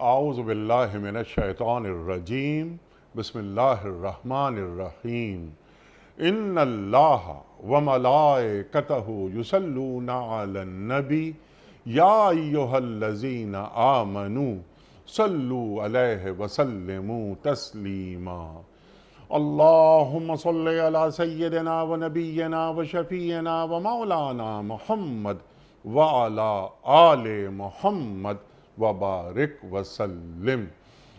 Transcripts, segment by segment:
اعوذ باللہ من الشیطان الرجیم بسم اللہ الرحمن الرحیم ان اللہ وملائکتہ یصلون علی النبی یا ایہا الذین آمنوا صلوا علیہ وسلموا تسلیما اللہم صلی علی سیدنا و نبینا و شفیعنا و مولانا محمد وعلی آل محمد وبارک وسلم۔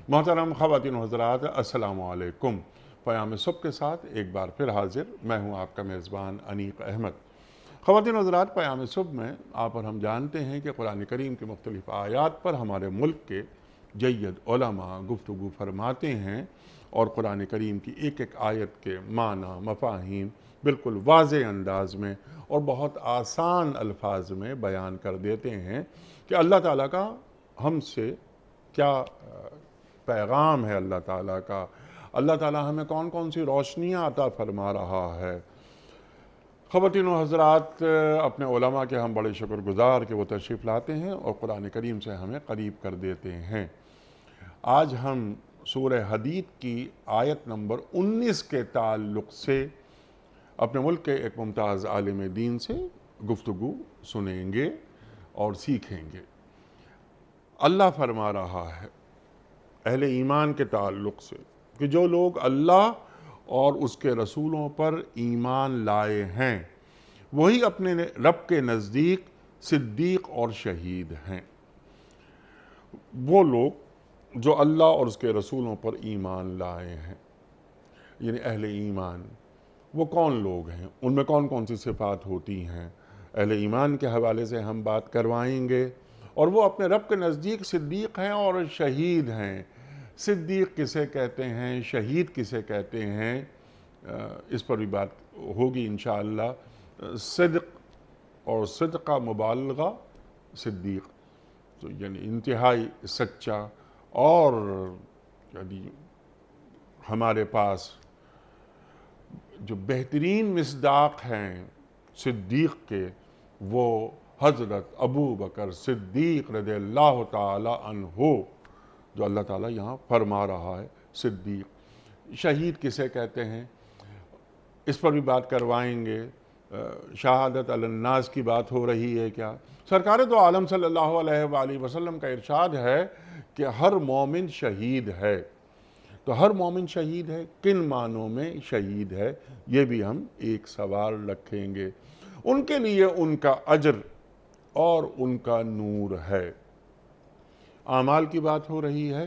محترم خواتین و حضرات، السلام علیکم۔ پیام صبح کے ساتھ ایک بار پھر حاضر میں ہوں آپ کا میزبان انیق احمد۔ خواتین و حضرات، پیام صبح میں آپ اور ہم جانتے ہیں کہ قرآن کریم کے مختلف آیات پر ہمارے ملک کے جید علماء گفتگو فرماتے ہیں اور قرآن کریم کی ایک ایک آیت کے معنی مفاہیم بالکل واضح انداز میں اور بہت آسان الفاظ میں بیان کر دیتے ہیں کہ اللہ تعالیٰ کا ہم سے کیا پیغام ہے، اللہ تعالیٰ کا، اللہ تعالیٰ ہمیں کون کون سی روشنیاں عطا فرما رہا ہے۔ خواتین و حضرات، اپنے علماء کے ہم بڑے شکر گزار کہ وہ تشریف لاتے ہیں اور قرآن کریم سے ہمیں قریب کر دیتے ہیں۔ آج ہم سورہ حدید کی آیت نمبر 19 کے تعلق سے اپنے ملک کے ایک ممتاز عالم دین سے گفتگو سنیں گے اور سیکھیں گے۔ اللہ فرما رہا ہے اہل ایمان کے تعلق سے کہ جو لوگ اللہ اور اس کے رسولوں پر ایمان لائے ہیں وہی اپنے رب کے نزدیک صدیق اور شہید ہیں۔ وہ لوگ جو اللہ اور اس کے رسولوں پر ایمان لائے ہیں، یعنی اہل ایمان، وہ کون لوگ ہیں، ان میں کون کون سی صفات ہوتی ہیں، اہل ایمان کے حوالے سے ہم بات کروائیں گے۔ اور وہ اپنے رب کے نزدیک صدیق ہیں اور شہید ہیں۔ صدیق کسے کہتے ہیں، شہید کسے کہتے ہیں، اس پر بھی بات ہوگی انشاءاللہ۔ صدق اور صدق کا مبالغہ صدیق، تو یعنی انتہائی سچا، اور یعنی ہمارے پاس جو بہترین مصداق ہیں صدیق کے، وہ حضرت ابو بکر صدیق رضی اللہ تعالی عنہ، جو اللہ تعالیٰ یہاں فرما رہا ہے صدیق۔ شہید کسے کہتے ہیں، اس پر بھی بات کروائیں گے۔ شہادت علی الناس کی بات ہو رہی ہے کیا؟ سرکار دو عالم صلی اللہ علیہ وآلہ وسلم کا ارشاد ہے کہ ہر مومن شہید ہے۔ تو ہر مومن شہید ہے، کن معنوں میں شہید ہے، یہ بھی ہم ایک سوال رکھیں گے۔ ان کے لیے ان کا اجر اور ان کا نور ہے۔ اعمال کی بات ہو رہی ہے،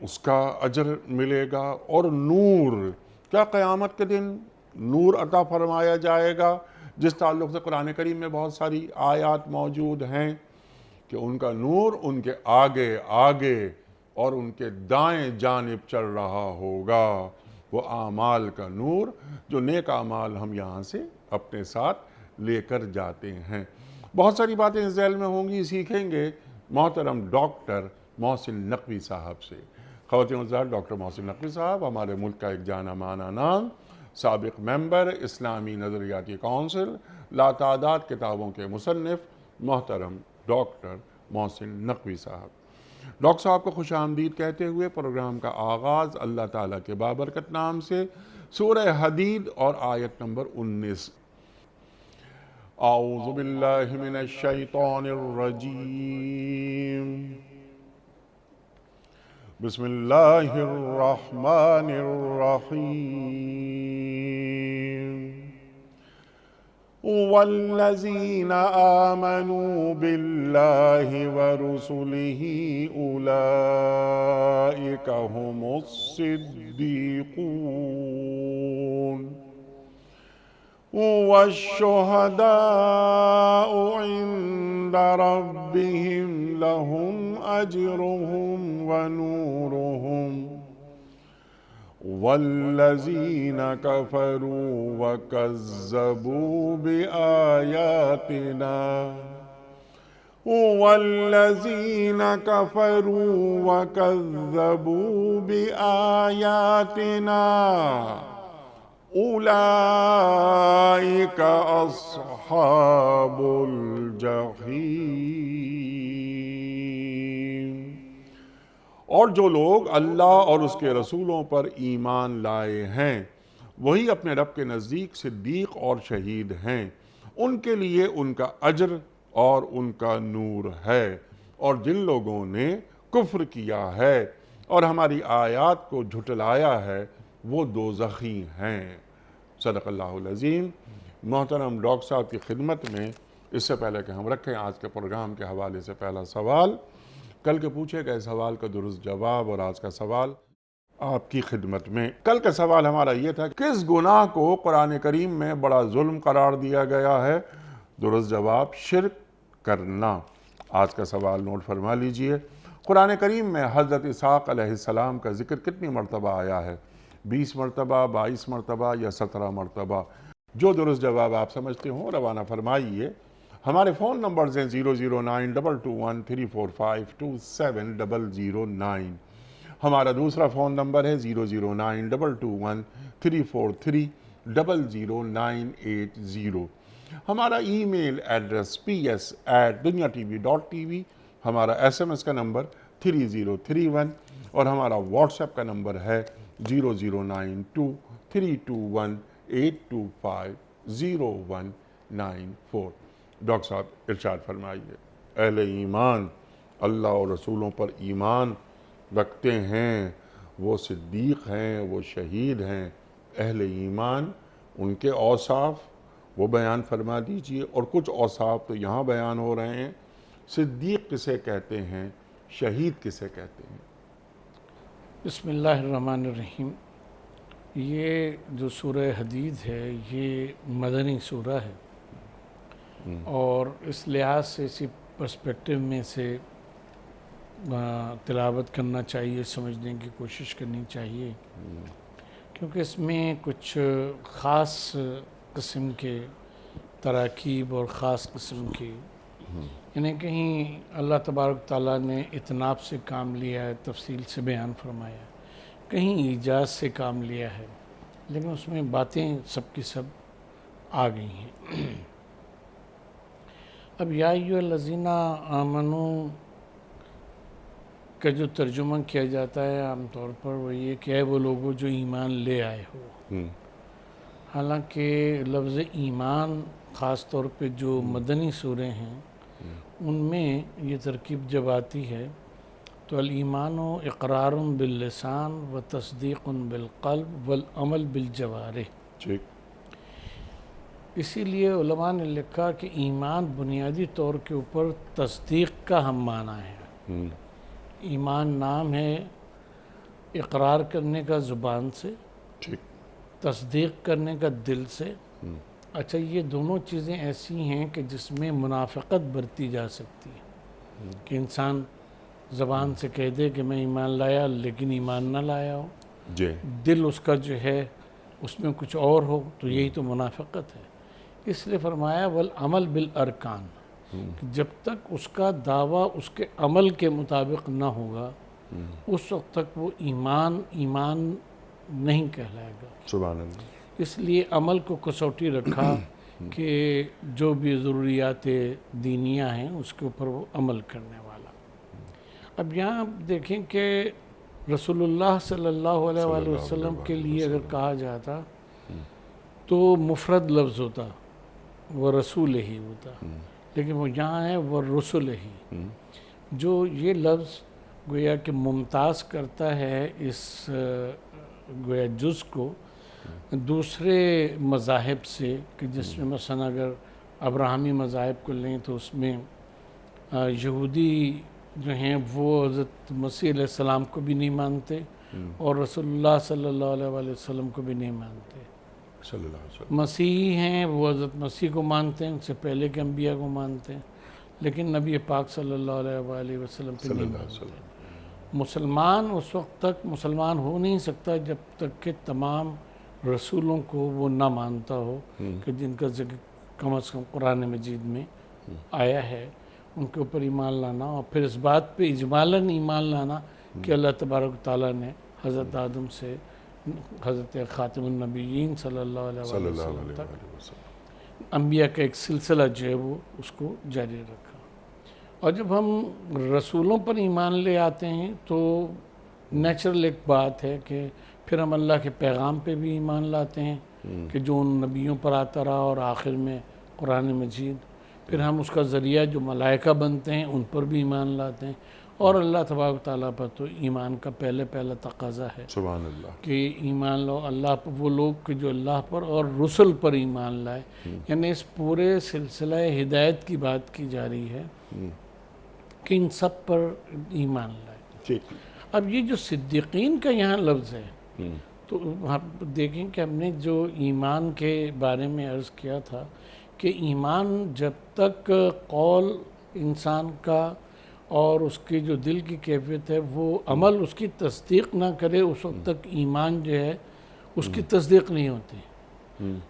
اس کا اجر ملے گا، اور نور، کیا قیامت کے دن نور عطا فرمایا جائے گا، جس تعلق سے قرآن کریم میں بہت ساری آیات موجود ہیں کہ ان کا نور ان کے آگے آگے اور ان کے دائیں جانب چل رہا ہوگا۔ وہ اعمال کا نور جو نیک اعمال ہم یہاں سے اپنے ساتھ لے کر جاتے ہیں۔ بہت ساری باتیں اس ذیل میں ہوں گی، سیکھیں گے محترم ڈاکٹر محسن نقوی صاحب سے۔ خواتین و حضرات، ڈاکٹر محسن نقوی صاحب ہمارے ملک کا ایک جانا مانا نام، سابق ممبر اسلامی نظریاتی کونسل، لاتعداد کتابوں کے مصنف، محترم ڈاکٹر محسن نقوی صاحب۔ ڈاکٹر صاحب کو خوش آمدید کہتے ہوئے پروگرام کا آغاز اللہ تعالیٰ کے بابرکت نام سے، سورہ حدید اور آیت نمبر 19۔ اعوذ باللہ من الشیطان الرجیم، بسم اللہ الرحمن الرحیم۔ والذین آمنوا باللہ ورسلہ اولئک هم الصدیقون والشهداء عند ربهم لهم أجرهم ونورهم والذين كفروا وكذبوا بآياتنا اولئک اصحاب الجحیم۔ اور جو لوگ اللہ اور اس کے رسولوں پر ایمان لائے ہیں وہی اپنے رب کے نزدیک صدیق اور شہید ہیں، ان کے لیے ان کا اجر اور ان کا نور ہے، اور جن لوگوں نے کفر کیا ہے اور ہماری آیات کو جھٹلایا ہے وہ دوزخی ہیں۔ صدق اللہ العظیم۔ محترم ڈاکٹر صاحب کی خدمت میں اس سے پہلے کہ ہم رکھیں آج کے پروگرام کے حوالے سے پہلا سوال، کل کے پوچھے گئے سوال کا درست جواب اور آج کا سوال آپ کی خدمت میں۔ کل کا سوال ہمارا یہ تھا، کس گناہ کو قرآن کریم میں بڑا ظلم قرار دیا گیا ہے؟ درست جواب، شرک کرنا۔ آج کا سوال نوٹ فرما لیجئے، قرآن کریم میں حضرت اسحاق علیہ السلام کا ذکر کتنی مرتبہ آیا ہے؟ 20 مرتبہ، 22 مرتبہ یا 17 مرتبہ؟ جو درست جواب آپ سمجھتے ہوں روانہ فرمائیے۔ ہمارے فون نمبرز ہیں 0092213452709۔ ہمارا دوسرا فون نمبر ہے 0092213430980۔ ہمارا ای میل ایڈریس ps@duniatv.tv، ہمارا SMS کا نمبر 3031 اور ہمارا واٹس ایپ کا نمبر ہے 00923218250194۔ ڈاکٹر صاحب ارشاد فرمائیے۔ اہل ایمان اللہ اور رسولوں پر ایمان رکھتے ہیں، وہ صدیق ہیں، وہ شہید ہیں۔ اہل ایمان ان کے اوصاف وہ بیان فرما دیجئے، اور کچھ اوصاف تو یہاں بیان ہو رہے ہیں۔ صدیق کسے کہتے ہیں؟ شہید کسے کہتے ہیں؟ بسم اللہ الرحمن الرحیم۔ یہ جو سورہ حدید ہے یہ مدنی سورہ ہے، اور اس لحاظ سے اسی پرسپیکٹیو میں سے تلاوت کرنا چاہیے، سمجھنے کی کوشش کرنی چاہیے، کیونکہ اس میں کچھ خاص قسم کے تراکیب اور خاص قسم کی یعنی کہیں اللہ تبارک تعالیٰ نے اتناب سے کام لیا ہے، تفصیل سے بیان فرمایا ہے، کہیں ایجاز سے کام لیا ہے، لیکن اس میں باتیں سب کی سب آ گئی ہیں۔ اب یا ایھا الذین آمنو کا جو ترجمہ کیا جاتا ہے عام طور پر وہ یہ کہ اے وہ لوگوں جو ایمان لے آئے ہو۔ حالانکہ لفظ ایمان خاص طور پہ جو مدنی سورے ہیں ان میں یہ ترکیب جب آتی ہے تو الایمان اقرار باللسان و تصدیق بالقلب والعمل بالجوارح۔ اسی لیے علماء نے لکھا کہ ایمان بنیادی طور کے اوپر تصدیق کا ہم معنی ہے۔ ایمان نام ہے اقرار کرنے کا زبان سے، تصدیق کرنے کا دل سے۔ اچھا، یہ دونوں چیزیں ایسی ہیں کہ جس میں منافقت برتی جا سکتی ہے، کہ انسان زبان سے کہہ دے کہ میں ایمان لایا لیکن ایمان نہ لایا ہو، دل اس کا جو ہے اس میں کچھ اور ہو، تو یہی تو منافقت ہے۔ اس لیے فرمایا والعمل بالارکان، کہ جب تک اس کا دعویٰ اس کے عمل کے مطابق نہ ہوگا اس وقت تک وہ ایمان نہیں کہلائے گا۔ سبحان اللہ۔ اس لیے عمل کو کسوٹی رکھا کہ جو بھی ضروریات دینیہ ہیں اس کے اوپر وہ عمل کرنے والا۔ اب یہاں دیکھیں کہ رسول اللہ صلی اللہ علیہ وآلہ وسلم کے لیے اگر کہا جاتا تو مفرد لفظ ہوتا، وہ رسول ہی ہوتا، لیکن وہ یہاں ہے وہ رسول ہی، جو یہ لفظ گویا کہ ممتاز کرتا ہے اس گویا جز کو دوسرے مذاہب سے، کہ جس میں مثلا اگر ابراہمی مذاہب کو لیں تو اس میں یہودی جو ہیں وہ حضرت مسیح علیہ السلام کو بھی نہیں مانتے اور رسول اللہ صلی اللہ علیہ وسلم کو بھی نہیں مانتے۔ مسیحی ہیں وہ حضرت مسیح کو مانتے ہیں، ان سے پہلے کے انبیاء کو مانتے ہیں، لیکن نبی پاک صلی اللہ علیہ وسلم کو نہیں مانتے۔ مسلمان اس وقت تک مسلمان ہو نہیں سکتا جب تک کہ تمام رسولوں کو وہ نہ مانتا ہو، کہ جن کا ذکر کم از کم قرآن مجید میں آیا ہے، ان کے اوپر ایمان لانا، اور پھر اس بات پہ اجمالاً ایمان لانا کہ اللہ تبارک تعالیٰ نے حضرت آدم سے حضرت خاتم النبیین صلی اللہ علیہ وسلم تک انبیاء کا ایک سلسلہ جو ہے وہ اس کو جاری رکھا۔ اور جب ہم رسولوں پر ایمان لے آتے ہیں تو نیچرل ایک بات ہے کہ پھر ہم اللہ کے پیغام پہ بھی ایمان لاتے ہیں کہ جو ان نبیوں پر آتا رہا، اور آخر میں قرآن مجید. پھر ہم اس کا ذریعہ جو ملائکہ بنتے ہیں ان پر بھی ایمان لاتے ہیں. اور اللہ تبارک و تعالیٰ پر تو ایمان کا پہلا تقاضا ہے سبحان اللہ. کہ ایمان لو اللہ پر، وہ لوگ کہ جو اللہ پر اور رسل پر ایمان لائے. یعنی اس پورے سلسلہ ہدایت کی بات کی جا رہی ہے کہ ان سب پر ایمان لائے. ٹھیک. اب یہ جو صدیقین کا یہاں لفظ ہے، تو ہم دیکھیں کہ ہم نے جو ایمان کے بارے میں عرض کیا تھا کہ ایمان جب تک قول انسان کا اور اس کی جو دل کی کیفیت ہے وہ عمل اس کی تصدیق نہ کرے، اس وقت تک ایمان جو ہے اس کی تصدیق نہیں ہوتی.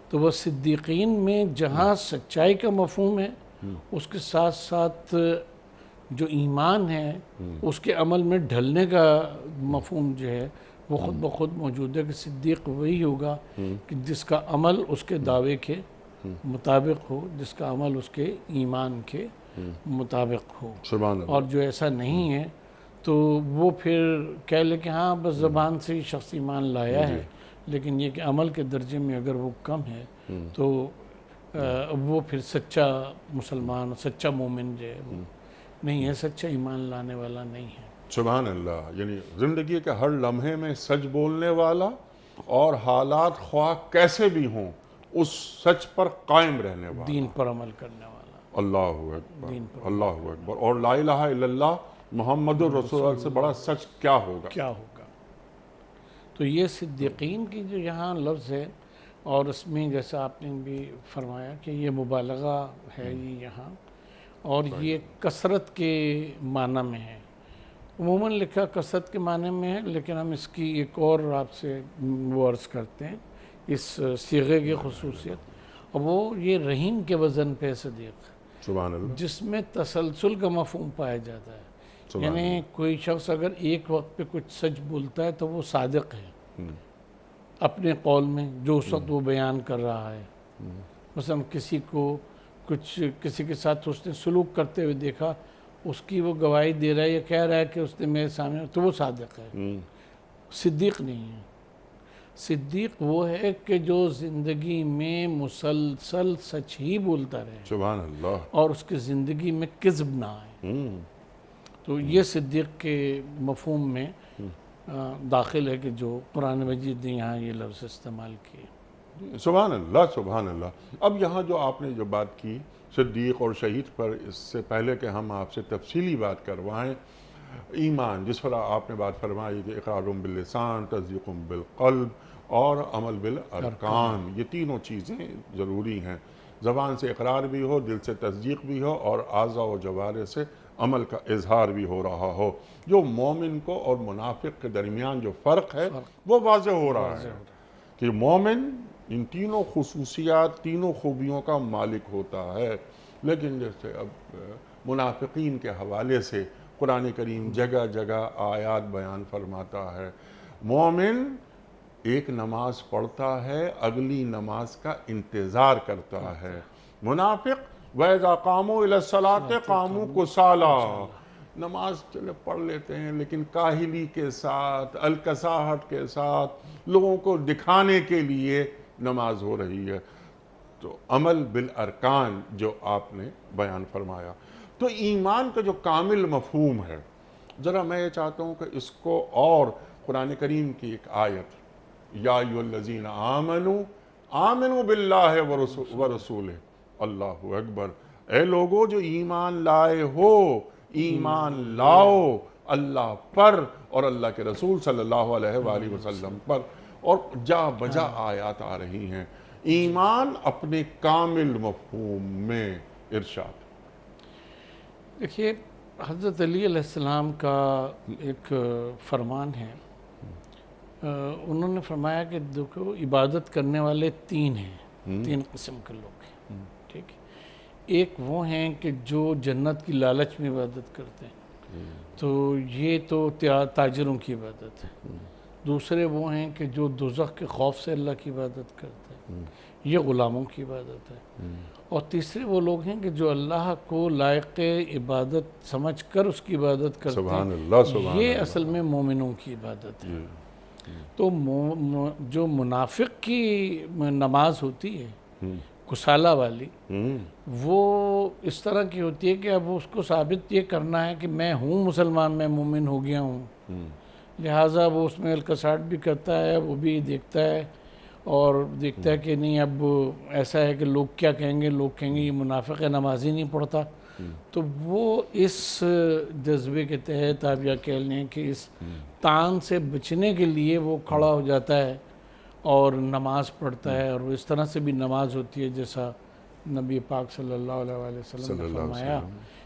تو وہ صدیقین میں جہاں سچائی کا مفہوم ہے، اس کے ساتھ ساتھ جو ایمان ہے اس کے عمل میں ڈھلنے کا مفہوم جو ہے وہ خود بخود موجود ہے کہ صدیق وہی ہوگا کہ جس کا عمل اس کے دعوے کے مطابق ہو، جس کا عمل اس کے ایمان کے مطابق ہو. سبحان اللہ. اور جو ایسا نہیں ہے تو وہ پھر کہہ لے کہ ہاں بس زبان سے ہی شخص ایمان لایا ہے، لیکن یہ کہ عمل کے درجے میں اگر وہ کم ہے تو وہ پھر سچا مسلمان، سچا مومن جو ہے وہ نہیں ہے، سچا ایمان لانے والا نہیں ہے. سبحان اللہ. یعنی زندگی کے ہر لمحے میں سچ بولنے والا اور حالات خواہ کیسے بھی ہوں اس سچ پر قائم رہنے والا، دین پر عمل کرنے والا. اللہ اکبر، اللہ اکبر. اور لا الہ الا اللہ محمد الرسول اللہ سے بڑا سچ کیا ہوگا؟ کیا ہوگا. تو یہ صدیقین کی جو یہاں لفظ ہے، اور اس میں جیسا آپ نے بھی فرمایا کہ یہ مبالغہ ہے یہ یہاں، اور یہ کثرت کے معنی میں ہے. عموماً لکھا کثرت کے معنی میں ہے، لیکن ہم اس کی ایک اور آپ سے وہ عرض کرتے ہیں اس صیغے کی خصوصیت، اور وہ یہ رحیم کے وزن پہ صدیق، سبحان اللہ. جس میں تسلسل کا مفہوم پایا جاتا ہے. یعنی کوئی شخص اگر ایک وقت پہ کچھ سچ بولتا ہے تو وہ صادق ہے اپنے قول میں جو اس وقت وہ بیان کر رہا ہے. مثلا کسی کے ساتھ اس نے سلوک کرتے ہوئے دیکھا، اس کی وہ گواہی دے رہا ہے یا کہہ رہا ہے کہ اس نے میرے سامنے، تو وہ صادق ہے. صدیق نہیں ہے. صدیق وہ ہے کہ جو زندگی میں مسلسل سچ ہی بولتا رہے، سبحان اللہ. اور اس کی زندگی میں کذب نہ آئے. تو یہ صدیق کے مفہوم میں داخل ہے کہ جو قرآن مجید نے یہاں یہ لفظ استعمال کیے. سبحان اللہ، سبحان اللہ. اب یہاں جو آپ نے جو بات کی صدیق اور شہید پر، اس سے پہلے کہ ہم آپ سے تفصیلی بات کروائیں، ایمان جس پر آپ نے بات فرمائی کہ اقرار باللسان، تصدیق بالقلب اور عمل بالارکان، یہ تینوں چیزیں ضروری ہیں. زبان سے اقرار بھی ہو، دل سے تصدیق بھی ہو، اور اعضاء و جوارح سے عمل کا اظہار بھی ہو رہا ہو. جو مومن کو اور منافق کے درمیان جو فرق ہے وہ واضح ہو رہا ہے کہ مومن ان تینوں خصوصیات، تینوں خوبیوں کا مالک ہوتا ہے. لیکن جیسے اب منافقین کے حوالے سے قرآن کریم جگہ جگہ آیات بیان فرماتا ہے. مومن ایک نماز پڑھتا ہے، اگلی نماز کا انتظار کرتا ہے. منافق وَإِذَا قَامُوا إِلَى الصَّلَاةِ قَامُوا كُسَالَىٰ، نماز چلے پڑھ لیتے ہیں لیکن کاہلی کے ساتھ، الکساہٹ کے ساتھ، لوگوں کو دکھانے کے لیے نماز ہو رہی ہے. تو عمل بالارکان جو آپ نے بیان فرمایا، تو ایمان کا جو کامل مفہوم ہے، ذرا میں یہ چاہتا ہوں کہ اس کو اور قرآن کریم کی ایک آیت، یا ایھا الذین آمنوا آمنوا باللہ ورسولہ، اللہ اکبر، اے لوگو جو ایمان لائے ہو، ایمان لاؤ اللہ پر اور اللہ کے رسول صلی اللہ علیہ وآلہ وسلم پر. اور جا بجا آیات آ رہی ہیں ایمان اپنے کامل مفہوم میں. ارشاد. دیکھیے حضرت علی علیہ السلام کا ایک فرمان ہے، انہوں نے فرمایا کہ دیکھو عبادت کرنے والے تین ہیں، تین قسم کے لوگ ہیں. ٹھیک ہے، ایک وہ ہیں کہ جو جنت کی لالچ میں عبادت کرتے ہیں، تو یہ تو تاجروں کی عبادت ہے. دوسرے وہ ہیں کہ جو دوزخ کے خوف سے اللہ کی عبادت کرتے ہیں. یہ غلاموں کی عبادت ہے۔ اور تیسرے وہ لوگ ہیں کہ جو اللہ کو لائق عبادت سمجھ کر اس کی عبادت کرتے سبحان ہیں، اللہ، سبحان یہ اللہ۔ اصل میں مومنوں کی عبادت ہے۔ تو جو منافق کی نماز ہوتی ہے کسالہ والی، وہ اس طرح کی ہوتی ہے کہ اب اس کو ثابت یہ کرنا ہے کہ میں ہوں مسلمان، میں مومن ہو گیا ہوں، لہٰذا وہ اس میں الکساٹ بھی کرتا ہے، وہ بھی دیکھتا ہے اور دیکھتا ہے کہ نہیں اب ایسا ہے کہ لوگ کیا کہیں گے، لوگ کہیں گے یہ منافق ہے، نماز ہی نہیں پڑھتا۔ تو وہ اس جذبے کے تحت آپ یا کہہ لیں کہ اس تان سے بچنے کے لیے وہ کھڑا ہو جاتا ہے اور نماز پڑھتا ہے، اور وہ اس طرح سے بھی نماز ہوتی ہے جیسا نبی پاک صلی اللہ علیہ وسلم نے فرمایا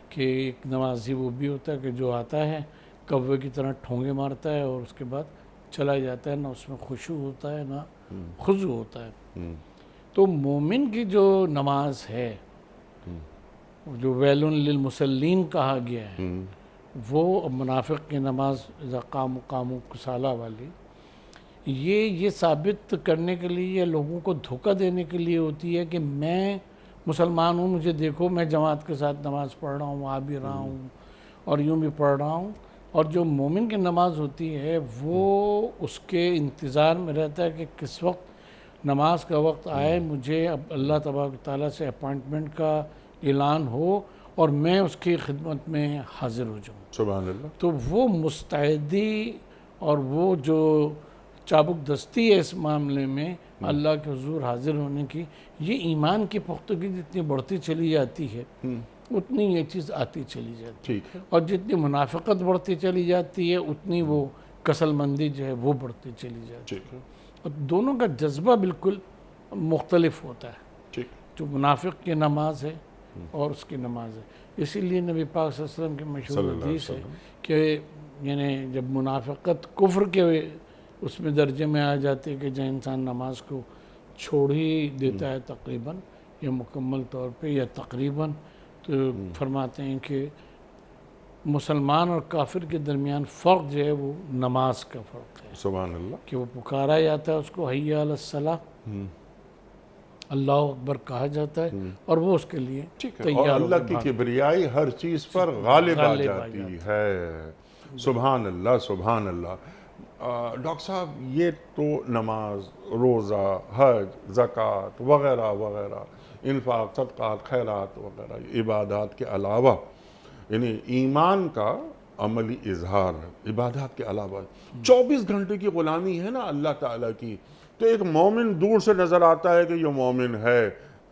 کہ ایک نمازی وہ بھی ہوتا ہے کہ جو آتا ہے کوے کی طرح ٹھونگے مارتا ہے اور اس کے بعد چلا جاتا ہے، نہ اس میں خشوع ہوتا ہے نہ خضوع ہوتا ہے۔ تو مومن کی جو نماز ہے، جو ویل للمصلین کہا گیا ہے، وہ منافق کی نماز اذا قاموا کسالہ والی، یہ ثابت کرنے کے لیے یا لوگوں کو دھوکہ دینے کے لیے ہوتی ہے کہ میں مسلمان ہوں، مجھے دیکھو میں جماعت کے ساتھ نماز پڑھ رہا ہوں، آ بھی رہا ہوں اور یوں بھی پڑھ رہا ہوں۔ اور جو مومن کی نماز ہوتی ہے وہ اس کے انتظار میں رہتا ہے کہ کس وقت نماز کا وقت آئے، مجھے اب اللہ تبارک تعالیٰ سے اپائنٹمنٹ کا اعلان ہو اور میں اس کی خدمت میں حاضر ہو جاؤں۔ سبحان اللہ۔ تو وہ مستعدی اور وہ جو چابک دستی ہے اس معاملے میں اللہ کے حضور حاضر ہونے کی، یہ ایمان کی پختگی جتنی بڑھتی چلی جاتی ہے اتنی یہ چیز آتی چلی جاتی ہے، اور جتنی منافقت بڑھتی چلی جاتی ہے اتنی وہ کسل مندی جو ہے وہ بڑھتی چلی جاتی ہے، اور دونوں کا جذبہ بالکل مختلف ہوتا ہے، جو منافق کی نماز ہے اور اس کی نماز ہے۔ اسی لیے نبی پاک صلی اللہ علیہ وسلم کی مشہور حدیث ہے کہ یعنی جب منافقت کفر کے اس میں درجے میں آ جاتی ہے کہ جہاں انسان نماز کو چھوڑ ہی دیتا ہے تقریباً یا مکمل طور پہ یا تقریباً، تو فرماتے ہیں کہ مسلمان اور کافر کے درمیان فرق جو ہے وہ نماز کا فرق ہے، سبحان اللہ، کہ وہ پکارا جاتا ہے اس کو حی علی الصلاۃ، اللہ اکبر کہا جاتا ہے اور وہ اس کے لیے اور اللہ کی کبریائی ہر چیز پر غالب آ جاتی ہے۔ سبحان اللہ، سبحان اللہ۔ ڈاکٹر صاحب، یہ تو نماز، روزہ، حج، زکوٰۃ وغیرہ وغیرہ، انفاق، صدقات، خیرات وغیرہ عبادات کے علاوہ، یعنی ایمان کا عملی اظہار ہے عبادات کے علاوہ۔ 24 گھنٹے کی غلامی ہے نا اللہ تعالیٰ کی، تو ایک مومن دور سے نظر آتا ہے کہ یہ مومن ہے۔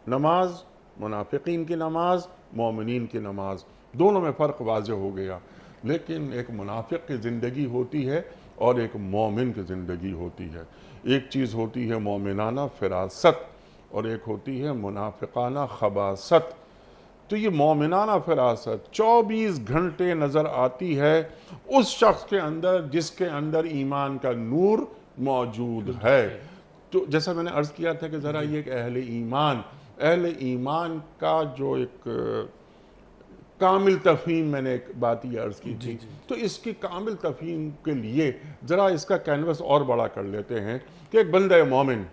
نماز، منافقین کی نماز، مومنین کی نماز، دونوں میں فرق واضح ہو گیا۔ لیکن ایک منافق کی زندگی ہوتی ہے اور ایک مومن کی زندگی ہوتی ہے۔ ایک چیز ہوتی ہے مومنانہ فراست اور ایک ہوتی ہے منافقانہ خباثت۔ تو یہ مومنانہ فراست 24 گھنٹے نظر آتی ہے اس شخص کے اندر جس کے اندر ایمان کا نور موجود ہے۔ تو جیسا میں نے عرض کیا تھا کہ ذرا یہ ایک اہل ایمان کا جو ایک کامل تفہیم، میں نے ایک بات یہ عرض کی تھی، تو اس کی کامل تفہیم کے لیے ذرا اس کا کینوس اور بڑا کر لیتے ہیں کہ ایک بندہ مومن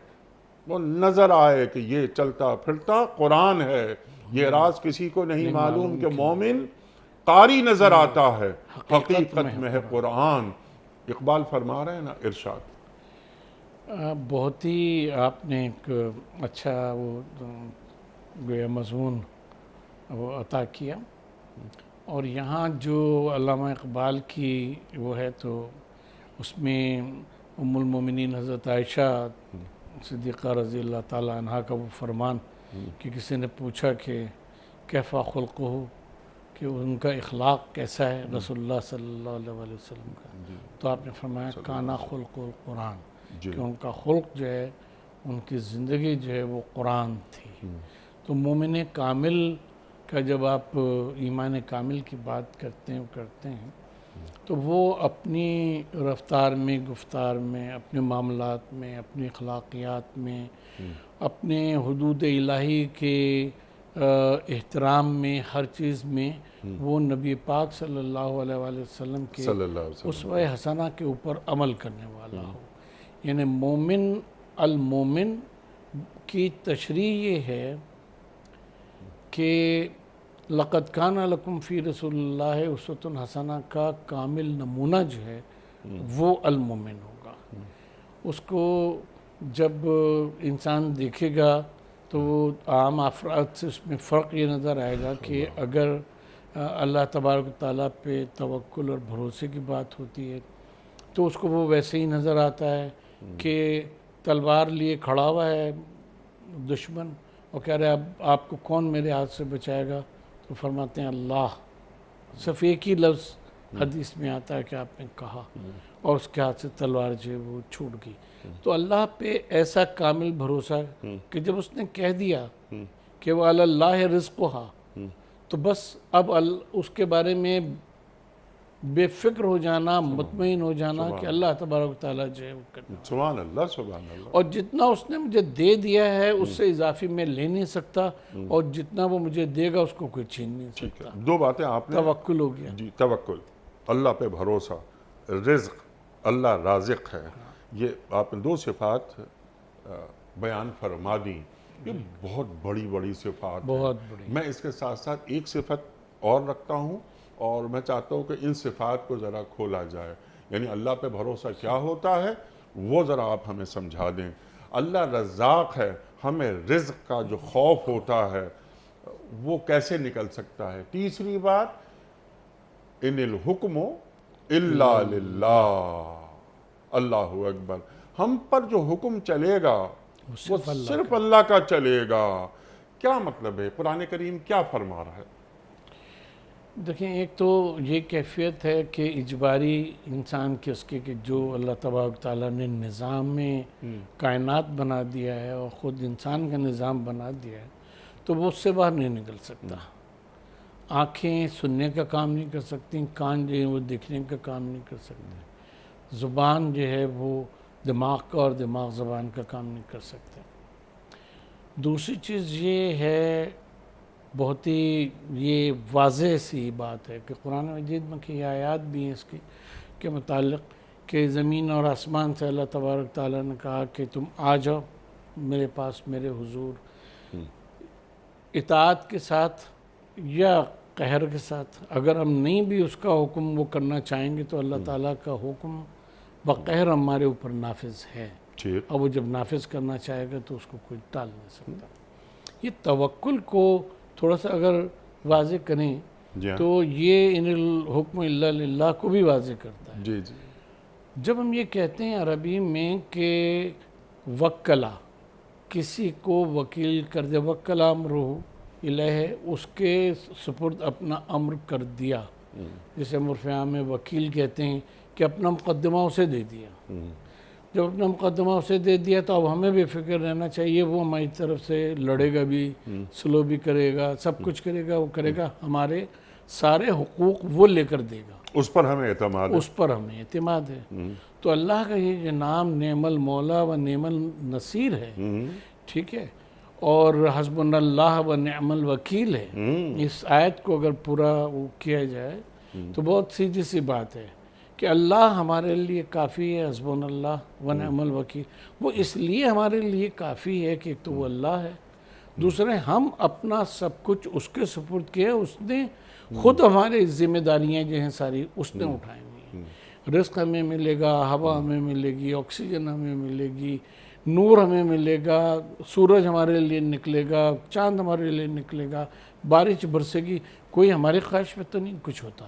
وہ نظر آئے کہ یہ چلتا پھرتا قرآن ہے، یہ راز کسی کو نہیں معلوم کہ مومن قاری نظر آتا ہے، حقیقت میں ہے قرآن۔ اقبال فرما رہے ہیں نا، ارشاد۔ بہت ہی آپ نے ایک اچھا وہ گویا مضمون وہ عطا کیا، اور یہاں جو علامہ اقبال کی وہ ہے تو اس میں ام المومنین حضرت عائشہ صدیقہ رضی اللہ تعالیٰ عنہ کا وہ فرمان کہ کسی نے پوچھا کہ کیفا خلق ہو، کہ ان کا اخلاق کیسا ہے رسول اللہ صلی اللہ علیہ وسلم کا، تو آپ نے فرمایا کانا خلق القرآن، کہ ان کا خلق جو ہے، ان کی زندگی جو ہے وہ قرآن تھی۔ تو مومن کامل کا جب آپ ایمان کامل کی بات کرتے ہیں تو وہ اپنی رفتار میں، گفتار میں، اپنے معاملات میں، اپنی اخلاقیات میں، اپنے حدود الہی کے احترام میں، ہر چیز میں وہ نبی پاک صلی اللہ علیہ وسلم کے اسوہ حسنہ کے اوپر عمل کرنے والا ہو۔ یعنی مومن المومن کی تشریح یہ ہے کہ لقد کان لکم فی رسول اللہ اسوۃ حسنہ کا کامل نمونہ جو ہے وہ المومن ہوگا. اس کو جب انسان دیکھے گا تو عام افراد سے اس میں فرق یہ نظر آئے گا کہ اگر اللہ تبارک و تعالیٰ پہ توکل اور بھروسے کی بات ہوتی ہے تو اس کو وہ ویسے ہی نظر آتا ہے کہ تلوار لیے کھڑا ہوا ہے دشمن اور کہہ رہا ہے اب آپ کو کون میرے ہاتھ سے بچائے گا، تو فرماتے ہیں اللہ. صرف ایک ہی لفظ حدیث میں آتا ہے کہ آپ نے کہا اور اس کے ہاتھ سے تلوار جو ہے وہ چھوٹ گئی. تو اللہ پہ ایسا کامل بھروسہ کہ جب اس نے کہہ دیا کہ وہ علی اللہ رزقھا، تو بس اب اس کے بارے میں بے فکر ہو جانا، مطمئن ہو جانا کہ اللہ تبارک و تعالیٰ جو ہے وہ کرنا. سبحان اللہ سبحان اللہ. اور جتنا اس نے مجھے دے دیا ہے اس سے اضافی میں لے نہیں سکتا، اور جتنا وہ مجھے دے گا اس کو کوئی چھین نہیں سکتا. دو باتیں آپ نے توکل ہو گیا. جی، توکل، اللہ پہ بھروسہ، رزق، اللہ رازق ہے. یہ آپ نے دو صفات بیان فرما دی. یہ بہت بڑی بڑی صفات ہیں. بہت بڑی. میں اس کے ساتھ ساتھ ایک صفت اور رکھتا ہوں اور میں چاہتا ہوں کہ ان صفات کو ذرا کھولا جائے. یعنی اللہ پہ بھروسہ کیا ہوتا ہے وہ ذرا آپ ہمیں سمجھا دیں. اللہ رزاق ہے، ہمیں رزق کا جو خوف ہوتا ہے وہ کیسے نکل سکتا ہے. تیسری بات، ان الحکم الا للہ، اللہ اکبر. ہم پر جو حکم چلے گا وہ صرف اللہ کا چلے گا. کیا مطلب ہے؟ قرآن کریم کیا فرما رہا ہے؟ دیکھیں، ایک تو یہ کیفیت ہے کہ اجباری انسان کے اس کے کہ جو اللہ تبارک تعالیٰ نے نظام میں کائنات بنا دیا ہے اور خود انسان کا نظام بنا دیا ہے تو وہ اس سے باہر نہیں نکل سکتا. آنکھیں سننے کا کام نہیں کر سکتی، کان جو ہیں وہ دیکھنے کا کام نہیں کر سکتے، زبان جو ہے وہ دماغ کا اور دماغ زبان کا کام نہیں کر سکتے. دوسری چیز یہ ہے، بہت ہی یہ واضح سی بات ہے کہ قرآن مجید میں کی آیات بھی ہیں اس کے متعلق کہ زمین اور آسمان سے اللہ تبارک تعالیٰ نے کہا کہ تم آ جاؤ میرے پاس، میرے حضور، اطاعت کے ساتھ یا قہر کے ساتھ. اگر ہم نہیں بھی اس کا حکم وہ کرنا چاہیں گے تو اللہ تعالیٰ کا حکم بقہر ہمارے اوپر نافذ ہے، اور وہ جب نافذ کرنا چاہے گا تو اس کو کوئی ٹال نہیں سکتا. یہ توکل کو تھوڑا سا اگر واضح کریں تو یہ ان الحکم الا للہ کو بھی واضح کرتا ہے. جی جی. جب ہم یہ کہتے ہیں عربی میں کہ وکلا، کسی کو وکیل کر دیا، وکلا امرہ الیہ، اس کے سپرد اپنا امر کر دیا، جسے عرف عام میں وکیل کہتے ہیں، کہ اپنا مقدمہ اسے دے دیا. جب اپنا مقدمہ اسے دے دیا تو اب ہمیں بے فکر رہنا چاہیے، وہ ہماری طرف سے لڑے گا بھی، سلو بھی کرے گا، سب کچھ کرے گا، وہ کرے گا، ہمارے سارے حقوق وہ لے کر دے گا. اس پر ہمیں اعتماد ہے. اس پر ہمیں اعتماد ہے. تو اللہ کا یہ نام نعم المولا و نعم النصیر ہے، ٹھیک ہے، اور حسبنا اللہ و نعم الوکیل ہے. اس آیت کو اگر پورا کیا جائے تو بہت سیدھی سی بات ہے کہ اللہ ہمارے لیے کافی ہے، حسبنا اللہ و نعم الوکیل. وہ اس لیے ہمارے لیے کافی ہے کہ ایک تو وہ اللہ ہے، دوسرے ہم اپنا سب کچھ اس کے سپرد کیا، اس نے خود ہمارے ذمہ داریاں جو ہیں ساری اس نے اٹھائی ہوئی ہیں. رزق ہمیں ملے گا، ہوا ہمیں ملے گی، آکسیجن ہمیں ملے گی، نور ہمیں ملے گا، سورج ہمارے لیے نکلے گا، چاند ہمارے لیے نکلے گا، بارش برسے گی. کوئی ہماری خواہش پہ تو نہیں کچھ ہوتا.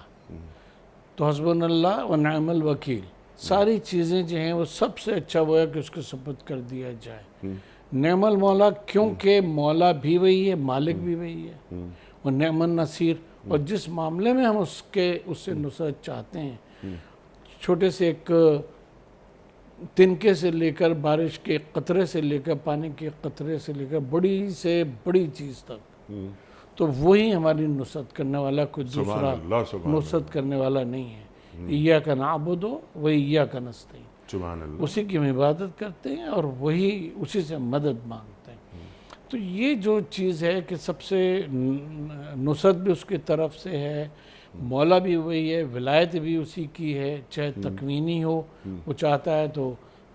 تو حسبنا اللہ و نعم الوکیل، ساری چیزیں جو ہیں وہ سب سے اچھا وہ ہے کہ اس کے سپرد کر دیا جائے. نعم المولا، کیونکہ مولا بھی وہی ہے، مالک بھی وہی ہے، وہ نعم النصیر. اور جس معاملے میں ہم اس سے نصرت چاہتے ہیں، چھوٹے سے ایک تنکے سے لے کر بارش کے قطرے سے لے کر پانی کے قطرے سے لے کر بڑی سے بڑی چیز تک، تو وہی ہماری نصرت کرنے والا، کوئی دوسرا نصرت کرنے والا نہیں ہے. ایاک نعبد و ایاک نستعین، اسی کی ہم عبادت کرتے ہیں اور وہی اسی سے مدد مانگتے ہیں. تو یہ جو چیز ہے کہ سب سے نصرت بھی اس کی طرف سے ہے، مولا بھی وہی ہے، ولایت بھی اسی کی ہے، چاہے تکوینی ہو، وہ چاہتا ہے تو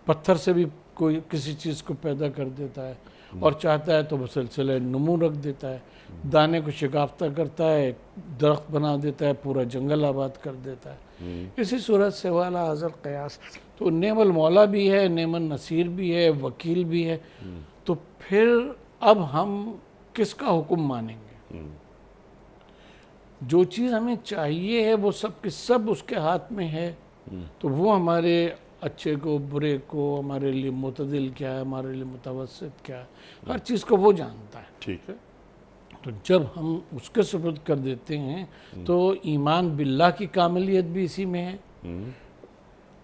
پتھر سے بھی کوئی کسی چیز کو پیدا کر دیتا ہے، اور چاہتا ہے تو مسلسل نمو رکھ دیتا ہے، دانے کو شکافتہ کرتا ہے، درخت بنا دیتا ہے، پورا جنگل آباد کر دیتا ہے۔ اسی صورت سے والا حاضر قیاس، تو نعم المولا بھی ہے، نعم النصیر بھی ہے، وکیل بھی ہے، تو پھر اب ہم کس کا حکم مانیں گے؟ جو چیز ہمیں چاہیے ہے وہ سب کے سب اس کے ہاتھ میں ہے، تو وہ ہمارے اچھے کو برے کو، ہمارے لیے معتدل کیا ہے، ہمارے لیے متوسط کیا ہے، ہر چیز کو وہ جانتا ہے۔ ٹھیک ہے، تو جب ہم اس کے سپرد کر دیتے ہیں تو ایمان باللہ کی کاملیت بھی اسی میں ہے،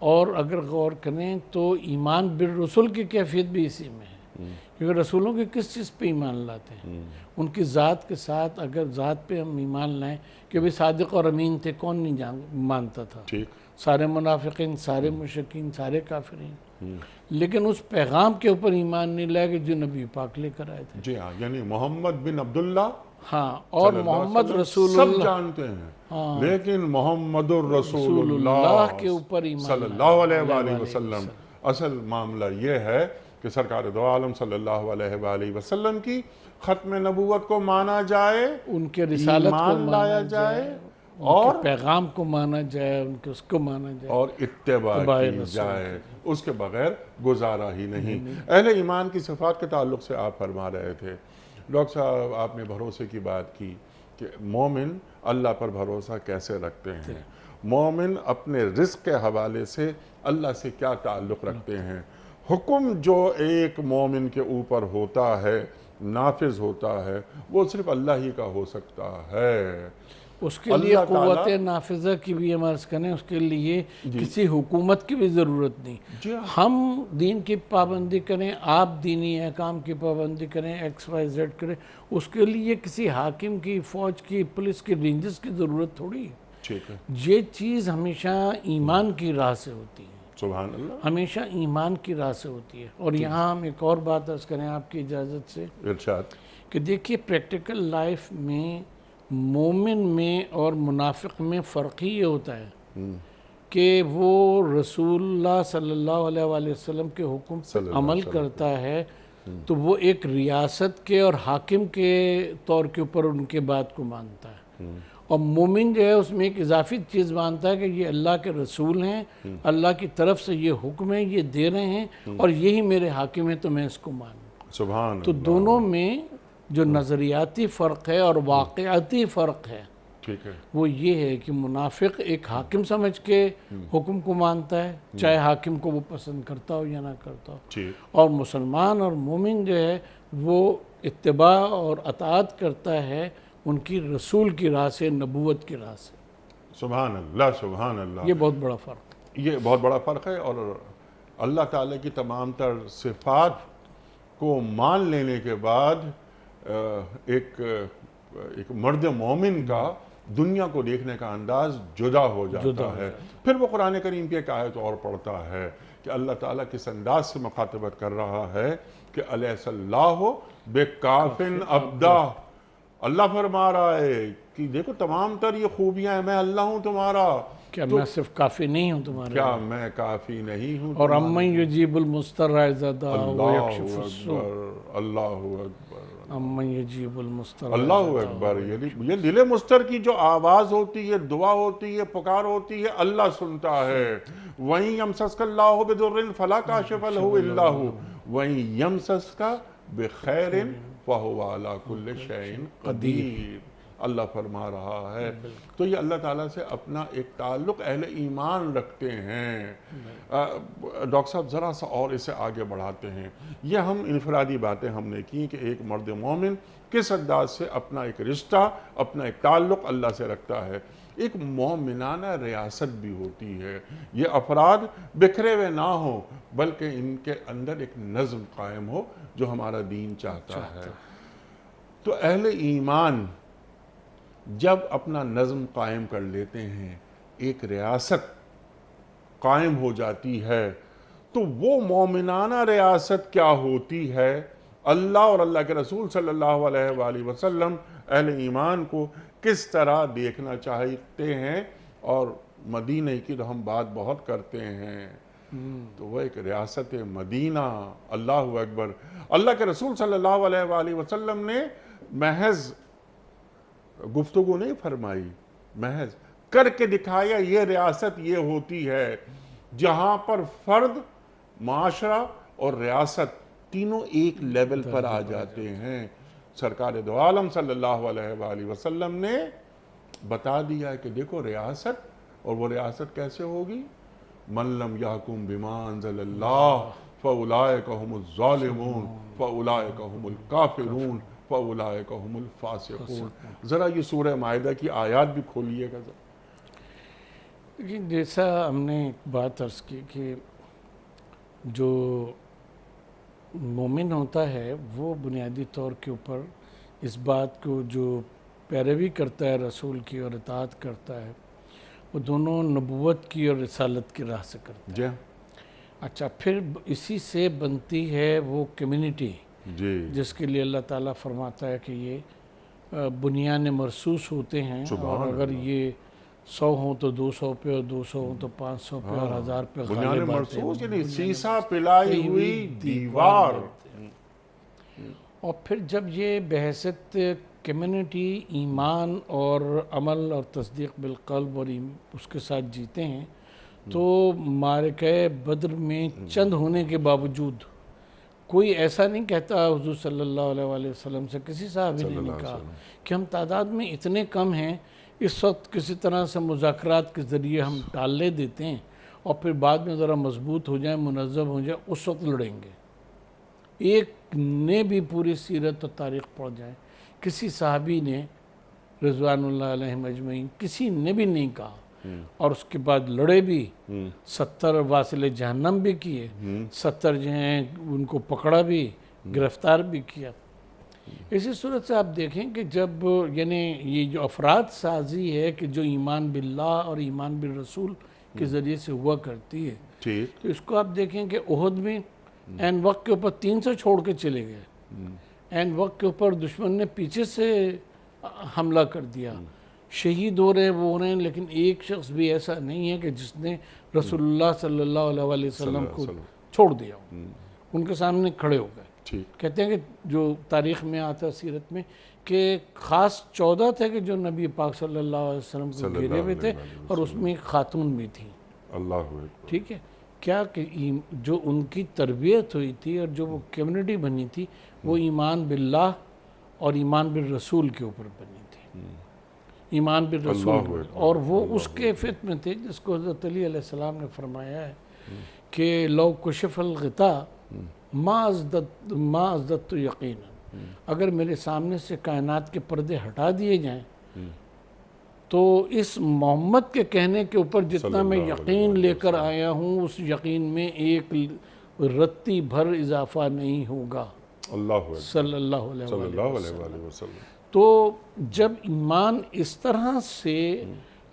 اور اگر غور کریں تو ایمان بالرسول کی کیفیت بھی اسی میں ہے، کیونکہ رسولوں کے کس چیز پہ ایمان لاتے ہیں؟ ان کی ذات کے ساتھ، اگر ذات پہ ہم ایمان لائیں کہ بھی صادق اور امین تھے، کون نہیں مانتا تھا؟ ٹھیک، سارے منافقین، سارے مشرکین، سارے کافرین، لیکن اس پیغام کے اوپر ایمان نہیں لائے کہ جو نبی پاک لے کر آئے تھے۔ جی ہاں، یعنی محمد بن عبداللہ ہاں، اور صلی اللہ علیہ محمد وسلم رسول سب اللہ جانتے ہیں، لیکن محمد الرسول رسول اللہ اللہ کے اوپر ایمان صلی اللہ علیہ وآلہ وسلم۔ اصل معاملہ یہ ہے کہ سرکار دو عالم صلی اللہ علیہ وآلہ وسلم کی ختم نبوت کو مانا جائے، ان کے رسالت کو ایمان لایا جائے، اور پیغام کو مانا جائے، ان کے اس کو مانا جائے، اور اتباع کی جائے، اس کے بغیر گزارا ہی نہیں۔ اہل ایمان کی صفات کے تعلق سے آپ فرما رہے تھے ڈاکٹر صاحب، آپ نے بھروسے کی بات کی کہ مومن اللہ پر بھروسہ کیسے رکھتے ہیں، مومن اپنے رزق کے حوالے سے اللہ سے کیا تعلق رکھتے ہیں، حکم جو ایک مومن کے اوپر ہوتا ہے، نافذ ہوتا ہے، وہ صرف اللہ ہی کا ہو سکتا ہے۔ اس کے لیے قوت نافذہ کی بھی ہم عرض کریں، اس کے لیے کسی حکومت کی بھی ضرورت نہیں۔ ہم دین کی پابندی کریں، آپ دینی احکام کی پابندی کریں، ایکس وائی زیڈ کریں، اس کے لیے کسی حاکم کی، فوج کی، پولیس کی، رینجرز کی ضرورت تھوڑی ہے۔ ٹھیک ہے، یہ چیز ہمیشہ ایمان کی راہ سے ہوتی ہے، سبحان اللہ، ہمیشہ ایمان کی راہ سے ہوتی ہے۔ اور یہاں ہم ایک اور بات عرض کریں آپ کی اجازت سے، ارشاد، کہ دیکھیے پریکٹیکل لائف میں مومن میں اور منافق میں فرق ہی یہ ہوتا ہے کہ وہ رسول اللہ صلی اللہ علیہ وآلہ وسلم کے حکم پر عمل کرتا ہے تو وہ ایک ریاست کے اور حاکم کے طور کے اوپر ان کے بات کو مانتا ہے، اور مومن جو ہے اس میں ایک اضافی چیز مانتا ہے کہ یہ اللہ کے رسول ہیں، اللہ کی طرف سے یہ حکم ہے، یہ دے رہے ہیں، اور یہی میرے حاکم ہیں تو میں اس کو مانوں۔ سبحان تو دونوں میں جو نظریاتی فرق ہے اور واقعاتی فرق ہے، ٹھیک ہے، وہ یہ ہے کہ منافق ایک حاکم سمجھ کے حکم کو مانتا ہے، چاہے حاکم کو وہ پسند کرتا ہو یا نہ کرتا ہو، اور مسلمان اور مومن جو ہے وہ اتباع اور اطاعت کرتا ہے ان کی رسول کی راہ سے، نبوت کی راہ سے۔ سبحان اللہ، سبحان اللہ، یہ بہت بڑا فرق ہے، یہ بہت بڑا فرق ہے۔ اور اللہ تعالیٰ کی تمام تر صفات کو مان لینے کے بعد ایک مرد مومن کا دنیا کو دیکھنے کا انداز جدا ہو جاتا ہے۔ پھر وہ قرآن کریم کی ایک آیت اور پڑھتا ہے کہ اللہ تعالیٰ کس انداز سے مخاطبت کر رہا ہے کہ الیس اللہ بکافٍ عبدہ، اللہ فرما رہا ہے کہ دیکھو تمام تر یہ خوبیاں ہیں، میں اللہ ہوں تمہارا، کیا میں صرف کافی نہیں ہوں تمہارے؟ کیا میں کافی نہیں ہوں؟ اور امن یجیب المضطر اذا دعاہ ویکشف السوء، اللہ اکبر، امن یجیب المضطر، اللہ اکبر، یہ دل مضطر کی جو آواز ہوتی ہے، دعا ہوتی ہے، پکار ہوتی ہے، اللہ سنتا ہے۔ وَإِن يَمْسَسْكَ اللَّهُ بِضُرٍّ فَلَا كَاشِفَ لَهُ إِلَّا هُوَ وَإِن يَمْسَسْكَ بِخَيْرٍ فَهُوَ عَلَى كُلِّ شَيْءٍ قَدِيرٌ، اللہ فرما رہا ہے۔ تو یہ اللہ تعالیٰ سے اپنا ایک تعلق اہل ایمان رکھتے ہیں۔ ڈاکٹر صاحب ذرا سا اور اسے آگے بڑھاتے ہیں، یہ ہم انفرادی باتیں ہم نے کی کہ ایک مرد مومن کس انداز سے اپنا ایک رشتہ، اپنا ایک تعلق اللہ سے رکھتا ہے۔ ایک مومنانہ ریاست بھی ہوتی ہے، یہ افراد بکھرے ہوئے نہ ہوں بلکہ ان کے اندر ایک نظم قائم ہو جو ہمارا دین چاہتا ہے۔ تو اہل ایمان جب اپنا نظم قائم کر لیتے ہیں، ایک ریاست قائم ہو جاتی ہے، تو وہ مومنانہ ریاست کیا ہوتی ہے؟ اللہ اور اللہ کے رسول صلی اللہ علیہ وآلہ وسلم اہل ایمان کو کس طرح دیکھنا چاہتے ہیں؟ اور مدینہ کی تو ہم بات بہت کرتے ہیں تو وہ ایک ریاست مدینہ، اللہ اکبر، اللہ کے رسول صلی اللہ علیہ وآلہ وسلم نے محض گفتگو نہیں فرمائی، محض کر کے دکھایا یہ ریاست یہ ہوتی ہے جہاں پر فرد، معاشرہ اور ریاست تینوں ایک لیول پر آ جاتے ہیں۔ سرکار دو عالم صلی اللہ علیہ وآلہ وسلم نے بتا دیا کہ دیکھو ریاست، اور وہ ریاست کیسے ہوگی؟ من لم یحکم بما انزل اللہ فاولئک هم الظالمون فاولئک هم الکافرون فاولئک هم الفاسقون۔ ذرا یہ سورہ مائدہ کی آیات بھی کھولیے گا ذرا۔ لیکن جیسا ہم نے ایک بات عرض کی کہ جو مومن ہوتا ہے وہ بنیادی طور کے اوپر اس بات کو جو پیروی کرتا ہے رسول کی اور اطاعت کرتا ہے، وہ دونوں نبوت کی اور رسالت کی راہ سے کرتا ہے۔ جی اچھا، پھر اسی سے بنتی ہے وہ کمیونٹی جی جس کے لیے اللہ تعالیٰ فرماتا ہے کہ یہ بنیان مرصوص ہوتے ہیں، اور اگر یہ 100 ہوں تو 200 پہ، اور 200 ہوں تو 500 پہ، اور 1000 پہ بنیان غالب آتے ہیں۔ مرصوص یعنی سیسا پلائی ہوئی دیوار۔ اور پھر جب یہ بحثت کمیونٹی ایمان اور عمل اور تصدیق بالقلب اور اس کے ساتھ جیتے ہیں، تو معرکہ بدر میں چند ہونے کے باوجود کوئی ایسا نہیں کہتا حضور صلی اللہ علیہ وآلہ وسلم سے، کسی صحابی نے نہیں کہا کہ ہم تعداد میں اتنے کم ہیں، اس وقت کسی طرح سے مذاکرات کے ذریعے ہم ٹالے دیتے ہیں، اور پھر بعد میں ذرا مضبوط ہو جائیں، منظم ہو جائیں، اس وقت لڑیں گے۔ ایک نے بھی پوری سیرت و تاریخ پڑھ جائے، کسی صحابی نے رضوان اللہ علیہم اجمعین کسی نے بھی نہیں کہا، اور اس کے بعد لڑے بھی، 70 واصل جہنم بھی کیے، 70 جو ہیں ان کو پکڑا بھی، گرفتار بھی کیا۔ اسی صورت سے آپ دیکھیں کہ جب یعنی یہ جو افراد سازی ہے کہ جو ایمان باللہ اور ایمان بالرسول کے ذریعے سے ہوا کرتی ہے، تو اس کو آپ دیکھیں کہ احد میں این وقت کے اوپر 300 چھوڑ کے چلے گئے، این وقت کے اوپر دشمن نے پیچھے سے حملہ کر دیا، شہید ہو رہے ہیں وہ ہو رہے ہیں، لیکن ایک شخص بھی ایسا نہیں ہے کہ جس نے رسول اللہ صلی اللہ علیہ وآلہ وسلم کو چھوڑ دیا ہو، ان کے سامنے کھڑے ہو گئے۔ کہتے ہیں کہ جو تاریخ میں آتا ہے سیرت میں کہ خاص 14 تھے کہ جو نبی پاک صلی اللہ علیہ وسلم کو گھیرے ہوئے تھے، اور اس میں ایک خاتون بھی تھی۔ ٹھیک ہے، کیا کہ جو ان کی تربیت ہوئی تھی اور جو وہ کمیونٹی بنی تھی وہ ایمان باللہ اور ایمان بالرسول کے اوپر بنی تھی، ایمان بالرسول، اور وہ اس کیفیت میں تھے جس کو حضرت علی علیہ السلام نے فرمایا ہے کہ لو کشف الغطاء ما ازددت یقینا، اگر میرے سامنے سے کائنات کے پردے ہٹا دیے جائیں تو اس محمد کے کہنے کے اوپر جتنا میں یقین لے کر آیا ہوں اس یقین میں ایک رتی بھر اضافہ نہیں ہوگا، صلی اللہ علیہ وسلم۔ تو جب ایمان اس طرح سے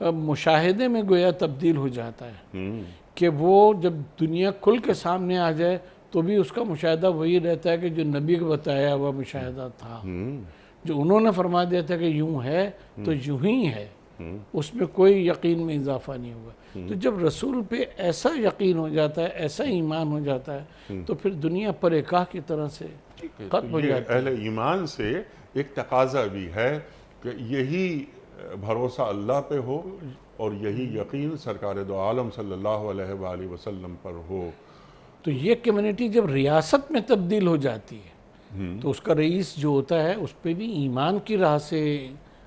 مشاہدے میں گویا تبدیل ہو جاتا ہے کہ وہ جب دنیا کھل کے سامنے آ جائے تو بھی اس کا مشاہدہ وہی رہتا ہے کہ جو نبی کو بتایا ہوا مشاہدہ تھا، جو انہوں نے فرما دیا تھا کہ یوں ہے تو یوں ہی ہے، اس میں کوئی یقین میں اضافہ نہیں ہوگا۔ تو جب رسول پہ ایسا یقین ہو جاتا ہے، ایسا ایمان ہو جاتا ہے، تو پھر دنیا پر ایکاہ کی طرح سے ختم ہو جاتی ہے۔ اہل ایمان سے ایک تقاضا بھی ہے کہ یہی بھروسہ اللہ پہ ہو اور یہی یقین سرکار دو عالم صلی اللہ علیہ وآلہ وسلم پر ہو۔ تو یہ کمیونٹی جب ریاست میں تبدیل ہو جاتی ہے تو اس کا رئیس جو ہوتا ہے اس پہ بھی ایمان کی راہ سے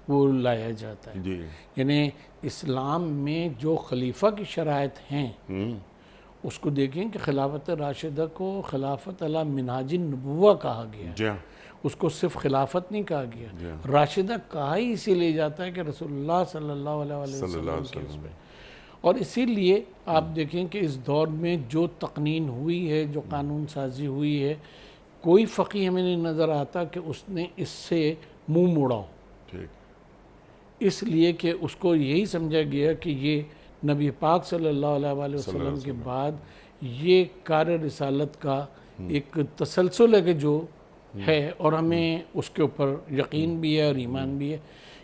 وہ لایا جاتا ہے۔ یعنی اسلام میں جو خلیفہ کی شرائط ہیں اس کو دیکھیں کہ خلافت راشدہ کو خلافت علی منہاج النبوہ کہا گیا، اس کو صرف خلافت نہیں کہا گیا، راشدہ کہا ہی اسی لیے جاتا ہے کہ رسول اللہ صلی اللہ علیہ وسلم کے اس میں۔ اور اسی لیے آپ دیکھیں کہ اس دور میں جو تقنین ہوئی ہے، جو قانون سازی ہوئی ہے، کوئی فقیہ ہمیں نہیں نظر آتا کہ اس نے اس سے منہ موڑا ہو، اس لیے کہ اس کو یہی سمجھا گیا کہ یہ نبی پاک صلی اللہ علیہ وسلم کے بعد یہ کار رسالت کا ایک تسلسل ہے کہ جو ہے، اور ہمیں اس کے اوپر یقین بھی ہے اور ایمان بھی ہے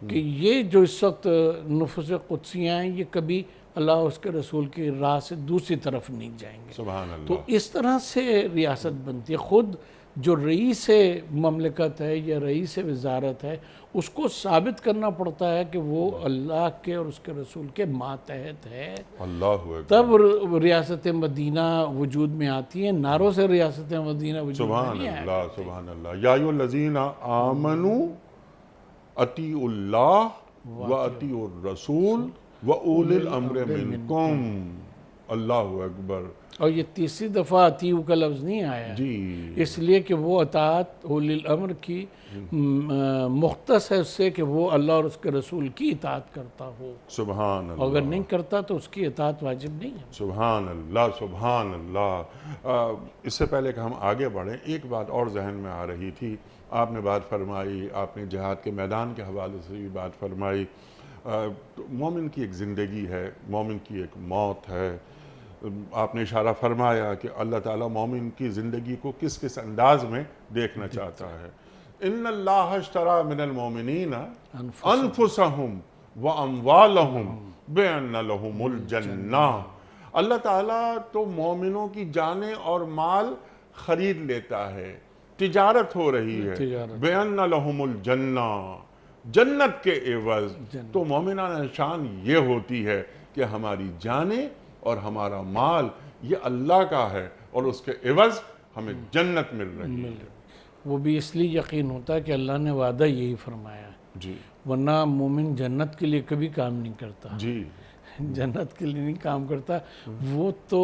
کہ یہ جو اس وقت نفوس قدسیاں ہیں یہ کبھی اللہ اس کے رسول کی راہ سے دوسری طرف نہیں جائیں گے. سبحان تو اللہ. اس طرح سے ریاست بنتی ہے. خود جو رئیس مملکت ہے یا رئیس وزارت ہے اس کو ثابت کرنا پڑتا ہے کہ وہ اللہ کے اور اس کے رسول کے ماتحت ہے, اللہ اکبر. تب ریاست مدینہ وجود میں آتی ہے. نعروں سے ریاست مدینہ وجود میں سبحان نہیں آیا اللہ. کرتی. سبحان اللہ. یا ایھا الذین آمنوا اطیعوا اللہ و اطیعوا الرسول و اولی الامر منکم. اللہ اکبر. اور یہ تیسری دفعہ اطیعوا کا لفظ نہیں آیا ہے, جی اس لیے کہ وہ اطاعت اولی الامر کی مختص ہے اس سے کہ وہ اللہ اور اس کے رسول کی اطاعت کرتا ہو. سبحان اور اگر اللہ. نہیں کرتا تو اس کی اطاعت واجب نہیں ہے. سبحان اللہ. سبحان اللہ. اس سے پہلے کہ ہم آگے بڑھیں ایک بات اور ذہن میں آ رہی تھی. آپ نے بات فرمائی, آپ نے جہاد کے میدان کے حوالے سے بھی بات فرمائی. مومن کی ایک زندگی ہے, مومن کی ایک موت ہے. آپ نے اشارہ فرمایا کہ اللہ تعالیٰ مومن کی زندگی کو کس کس انداز میں دیکھنا چاہتا ہے. ان اللہ اشترى من المؤمنین انفسہم واموالہم بان لہم الجنہ. اللہ تعالیٰ تو مومنوں کی جانیں اور مال خرید لیتا ہے, تجارت ہو رہی ہے. تجارت. بان لہم الجنہ, جنت کے عوض. تو مومنانہ شان یہ ہوتی ہے کہ ہماری جانیں اور ہمارا مال یہ اللہ کا ہے اور اس کے عوض ہمیں جنت مل رہی ہے. وہ بھی اس لیے یقین ہوتا ہے کہ اللہ نے وعدہ یہی فرمایا ہے, جی ورنہ مومن جنت کے لیے کبھی کام نہیں کرتا. جی جنت کے لیے نہیں کام کرتا, وہ تو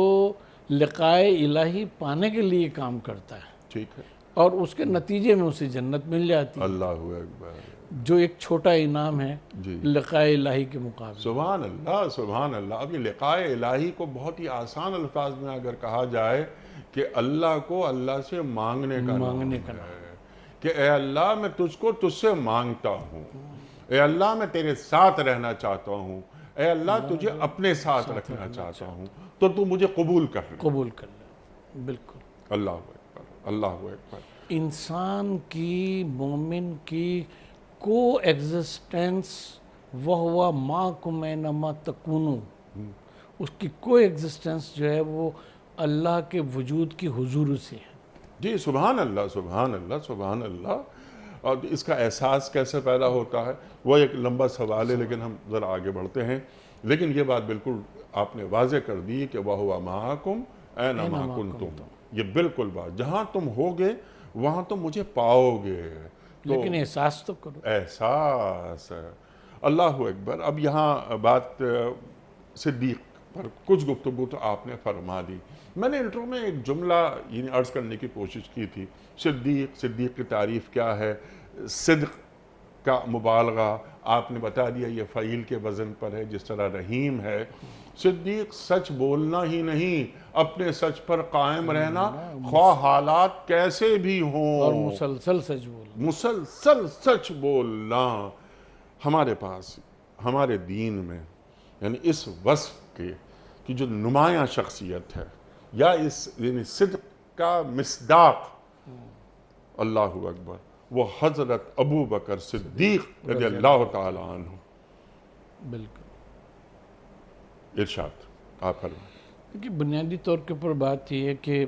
لقائے الہی پانے کے لیے کام کرتا ہے, ٹھیک ہے. اور اس کے نتیجے میں اسے جنت مل جاتی ہے, اللہ اکبر. جو ایک چھوٹا انعام ہے جی لقائے الہی کے مقابلے. سبحان اللہ. سبحان اللہ. اب یہ لقائے الہی کو بہت ہی آسان الفاظ میں اگر کہا جائے کہ اللہ کو اللہ سے مانگنے کا نام ہے کہ اے اللہ میں تجھ کو تجھ سے مانگتا ہوں, اے اللہ میں تیرے ساتھ رہنا چاہتا ہوں, اے اللہ تجھے اپنے ساتھ رکھنا چاہتا ہوں, تو مجھے قبول کر لے. قبول کر لے. بالکل. اللہ اکبر. اللہ اکبر. انسان کی, مومن کی کو ایگزسٹنس وہو معکم اینما تکونو, اس کی کو ایگزسٹنس جو ہے وہ اللہ کے وجود کی حضور سے ہے. جی سبحان اللہ. سبحان اللہ. سبحان اللہ. اور اس کا احساس کیسے پیدا ہوتا ہے وہ ایک لمبا سوال ہے, لیکن ہم ذرا آگے بڑھتے ہیں. لیکن یہ بات بالکل آپ نے واضح کر دی کہ وَهُوَ مَعَكُمْ أَيْنَمَا كُنْتُمْ. یہ بالکل بات, جہاں تم ہوگے وہاں تم مجھے پاؤ گے. لیکن احساس تو کرو. احساس ہے. اللہ اکبر. اب یہاں بات صدیق پر کچھ گفتگو تو آپ نے فرما دی. میں نے انٹرو میں ایک جملہ یعنی عرض کرنے کی کوشش کی تھی. صدیق کی تعریف کیا ہے, صدق کا مبالغہ آپ نے بتا دیا یہ فعیل کے وزن پر ہے جس طرح رحیم ہے. صدیق سچ بولنا ہی نہیں, اپنے سچ پر قائم رہنا خواہ حالات کیسے بھی ہوں, اور مسلسل سچ بولنا. مسلسل سچ بولنا. ہمارے پاس ہمارے دین میں یعنی اس وصف کے کی جو نمایاں شخصیت ہے یا اس یعنی صدق کا مصداق, اللہ اکبر, وہ حضرت ابو بکر صدیق رضی اللہ تعالی عنہ. بالکل. ارشاد آپ فرمائیں. کہ بنیادی طور کے اوپر بات یہ ہے کہ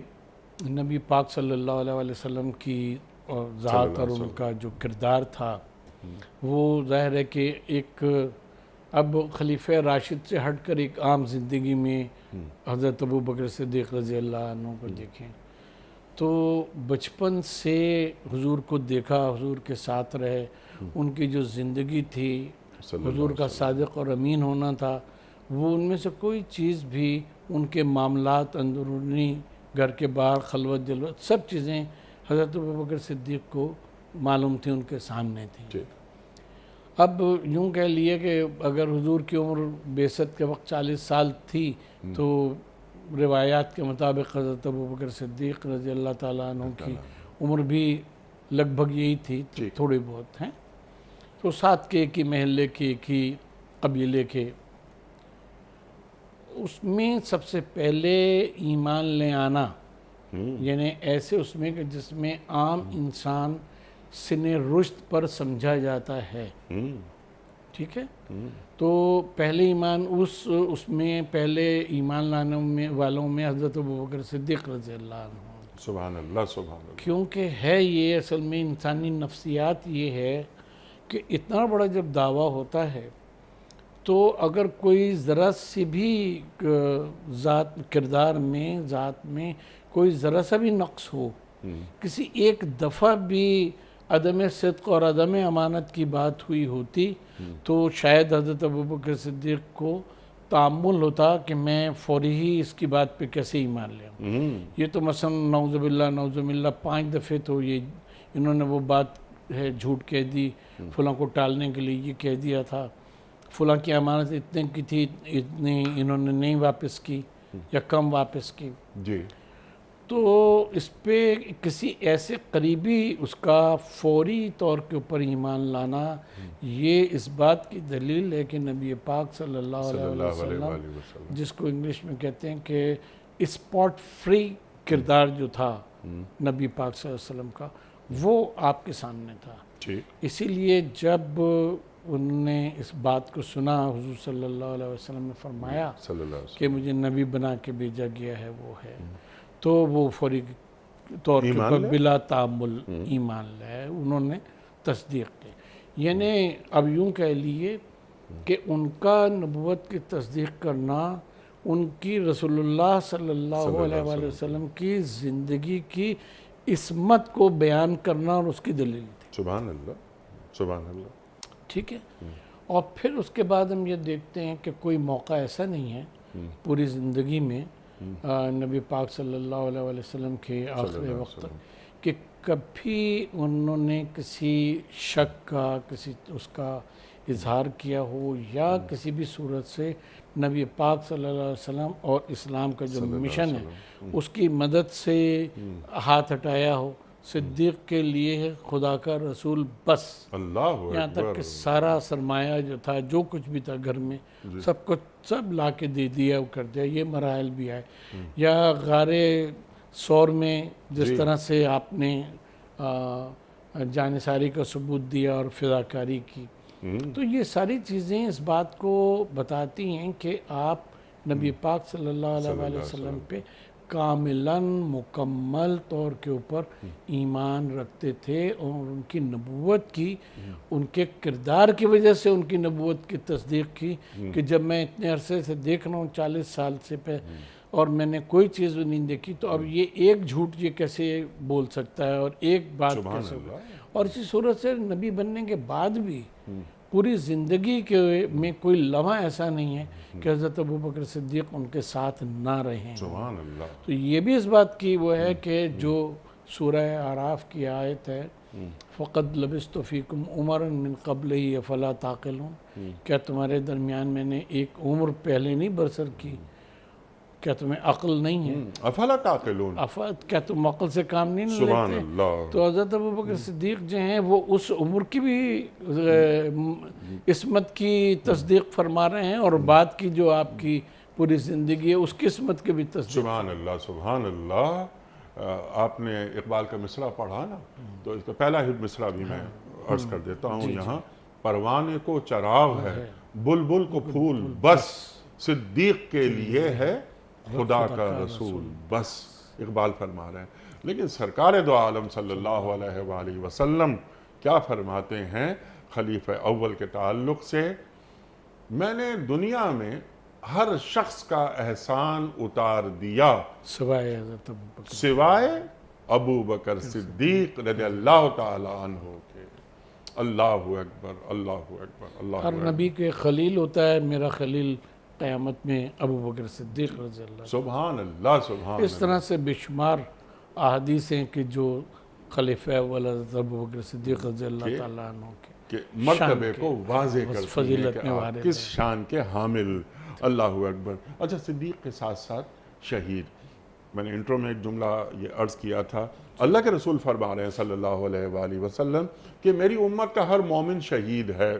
نبی پاک صلی اللہ علیہ وسلم کی ذات اور ان کا جو کردار تھا وہ ظاہر ہے کہ ایک اب خلیفہ راشد سے ہٹ کر ایک عام زندگی میں حضرت ابو بکر صدیق رضی اللہ عنہ کو دیکھیں تو بچپن سے حضور کو دیکھا, حضور کے ساتھ رہے, ان کی جو زندگی تھی حضور کا صادق اور امین ہونا تھا, وہ ان میں سے کوئی چیز بھی ان کے معاملات اندرونی گھر کے باہر خلوت جلوت سب چیزیں حضرت ابو بکر صدیق کو معلوم تھی, ان کے سامنے تھیں. اب یوں کہہ لیے کہ اگر حضور کی عمر بعثت کے وقت 40 سال تھی تو روایات کے مطابق حضرت ابو بکر صدیق رضی اللہ تعالیٰ عنہ کی عمر بھی لگ بھگ یہی تھی, تھوڑی بہت ہیں. تو ساتھ کے ایک ہی محلے کے, ایک ہی قبیلے کے. اس میں سب سے پہلے ایمان لے آنا یعنی ایسے اس میں کہ جس میں عام انسان سن رشد پر سمجھا جاتا ہے, ٹھیک ٹھیک ہے. تو پہلے ایمان اس میں پہلے ایمان لانے والوں میں حضرت ابوبکر صدیق رضی اللہ عنہ. سبحان اللہ سبحان اللہ. کیونکہ ہے یہ اصل میں انسانی نفسیات یہ ہے کہ اتنا بڑا جب دعویٰ ہوتا ہے تو اگر کوئی ذرا سی بھی ذات کردار میں ذات میں کوئی ذرا سا بھی نقص ہو، کسی ایک دفعہ بھی عدم صدق اور عدم امانت کی بات ہوئی ہوتی تو شاید حضرت ابوبکر صدیق کو تعامل ہوتا کہ میں فوری ہی اس کی بات پہ کیسے ایمان لے آؤں. یہ تو مثلا نعوذ باللہ 5 دفعے تو یہ انہوں نے وہ بات ہے جھوٹ کہہ دی، فلاں کو ٹالنے کے لیے یہ کہہ دیا تھا، فلاں کی امانت اتنے کی تھی اتنی انہوں نے نہیں واپس کی یا کم واپس کی. جی. تو اس پہ کسی ایسے قریبی اس کا فوری طور کے اوپر ایمان لانا یہ اس بات کی دلیل ہے کہ نبی پاک صلی اللہ علیہ وسلم جس کو انگلش میں کہتے ہیں کہ اسپاٹ فری کردار جو تھا نبی پاک صلی اللہ علیہ وسلم کا وہ آپ کے سامنے تھا. اسی لیے جب انہوں نے اس بات کو سنا حضور صلی اللہ علیہ وسلم نے فرمایا کہ مجھے نبی بنا کے بھیجا گیا ہے وہ ہے، تو وہ فوری طور پر بلا تعامل ایمان لائے، انہوں نے تصدیق کی. یعنی اب یوں کہہ لیے کہ ان کا نبوت کی تصدیق کرنا ان کی رسول اللہ صلی اللہ علیہ وآلہ وسلم کی زندگی کی عصمت کو بیان کرنا اور اس کی دلیل تھی. سبحان اللہ سبحان اللہ. ٹھیک ہے. اور پھر اس کے بعد ہم یہ دیکھتے ہیں کہ کوئی موقع ایسا نہیں ہے پوری زندگی میں نبی پاک صلی اللہ علیہ وسلم کے آخری وقت کہ کبھی انہوں نے کسی شک کا کسی اس کا اظہار کیا ہو یا کسی بھی صورت سے نبی پاک صلی اللہ علیہ وسلم اور اسلام کا جو مشن ہے اس کی مدد سے ہاتھ ہٹایا ہو. صدیق کے لیے ہے خدا کا رسول بس. یہاں تک کہ سارا سرمایہ جو تھا جو کچھ بھی تھا گھر میں سب کچھ سب لا کے دے دیا وہ کر دیا. یہ مراحل بھی آئے. یا غار ثور میں جس طرح سے آپ نے جانثاری کا ثبوت دیا اور فداکاری کی، تو یہ ساری چیزیں اس بات کو بتاتی ہیں کہ آپ نبی پاک صلی اللہ علیہ وسلم پہ کاملاً مکمل طور کے اوپر ایمان رکھتے تھے اور ان کی نبوت کی ان کے کردار کی وجہ سے ان کی نبوت کی تصدیق کی کہ جب میں اتنے عرصے سے دیکھ رہا ہوں 40 سال سے اور میں نے کوئی چیز نہیں دیکھی تو اب یہ ایک جھوٹ یہ کیسے بول سکتا ہے اور ایک بات کیسے اور اسی صورت سے نبی بننے کے بعد بھی پوری زندگی کے میں کوئی لمحہ ایسا نہیں ہے کہ حضرت ابوبکر صدیق ان کے ساتھ نہ رہیں. سبحان اللہ. تو یہ بھی اس بات کی وہ ہے کہ جو سورہ اعراف کی آیت ہے فَقَدْ لَبِثْتُ فِيكُمْ عُمَرًا مِّن قَبْلِهِ أَفَلَا تَعْقِلُونَ، کیا تمہارے درمیان میں نے ایک عمر پہلے نہیں برسر کی، کیا تمہیں عقل نہیں ہے؟ افلا تعقلون، کیا تم عقل سے کام نہیں لیتے؟ سبحان اللہ. تو حضرت ابوبکر صدیق جو ہیں وہ اس عمر کی بھی عصمت کی تصدیق فرما رہے ہیں اور بعد کی جو آپ کی پوری زندگی ہے اس کی عصمت کی بھی تصدیق. سبحان اللہ سبحان اللہ. آپ نے اقبال کا مصرع پڑھا نا، تو اس کا پہلا ہی مصرع بھی میں عرض کر دیتا ہوں یہاں. پروانے کو چراغ ہے بلبل کو پھول بس، صدیق کے لیے ہے خدا کا رسول بس، اقبال فرما رہے ہیں. لیکن سرکار دو عالم صلی اللہ علیہ وآلہ وسلم کیا فرماتے ہیں خلیفہ اول کے تعلق سے؟ میں نے دنیا میں ہر شخص کا احسان اتار دیا سوائے حضرت ابوبکر سوائے ابو بکر صدیق رضی اللہ تعالی عنہ کے. اللہ اکبر اللہ اکبر اللہ ہر نبی کے خلیل ہوتا ہے، میرا خلیل قیامت میں ابوبکر صدیق رضی اللہ. سبحان اللہ سبحان. اس طرح سے بے شمار احادیث ہیں کہ جو خلیفہ اول حضرت ابوبکر صدیق رضی اللہ تعالیٰ عنہ کے مرتبے کو واضح کرتی ہیں کہ آپ کس شان کے حامل. اللہ اکبر. اچھا، صدیق کے ساتھ ساتھ شہید. میں نے انٹرو میں ایک جملہ یہ عرض کیا تھا، اللہ کے رسول فرما رہے ہیں صلی اللہ علیہ وآلہ وسلم کہ میری امت کا ہر مومن شہید ہے.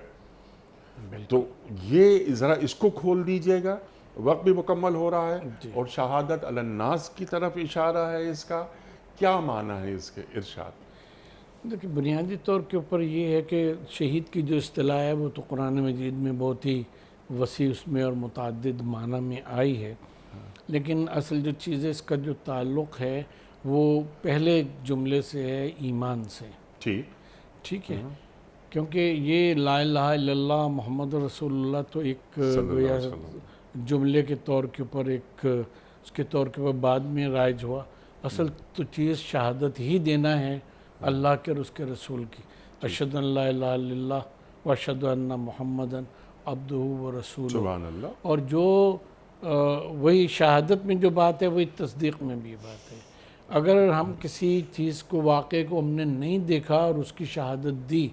تو یہ ذرا اس کو کھول دیجئے گا، وقت بھی مکمل ہو رہا ہے اور شہادت علی الناس کی طرف اشارہ ہے. اس کا کیا معنی ہے اس کے ارشاد؟ دیکھیں بنیادی طور کے اوپر یہ ہے کہ شہید کی جو اصطلاح ہے وہ تو قرآن مجید میں بہت ہی وسیع اس میں اور متعدد معنی میں آئی ہے، لیکن اصل جو چیز ہے اس کا جو تعلق ہے وہ پہلے جملے سے ہے، ایمان سے، ٹھیک ہے، کیونکہ یہ لا الہ الا اللہ محمد رسول اللہ تو ایک گویا جملے کے طور کے اوپر ایک اس کے طور کے اوپر بعد میں رائج ہوا، اصل تو چیز شہادت ہی دینا ہے اللہ کے اور اس کے رسول کی، اشہد ان لا الہ الا اللہ و اشہد ان محمدً عبدہ و رسولہ، سبحان اللہ۔ اور جو وہی شہادت میں جو بات ہے وہی تصدیق میں بھی بات ہے۔ اگر ہم کسی چیز کو واقعے کو ہم نے نہیں دیکھا اور اس کی شہادت دی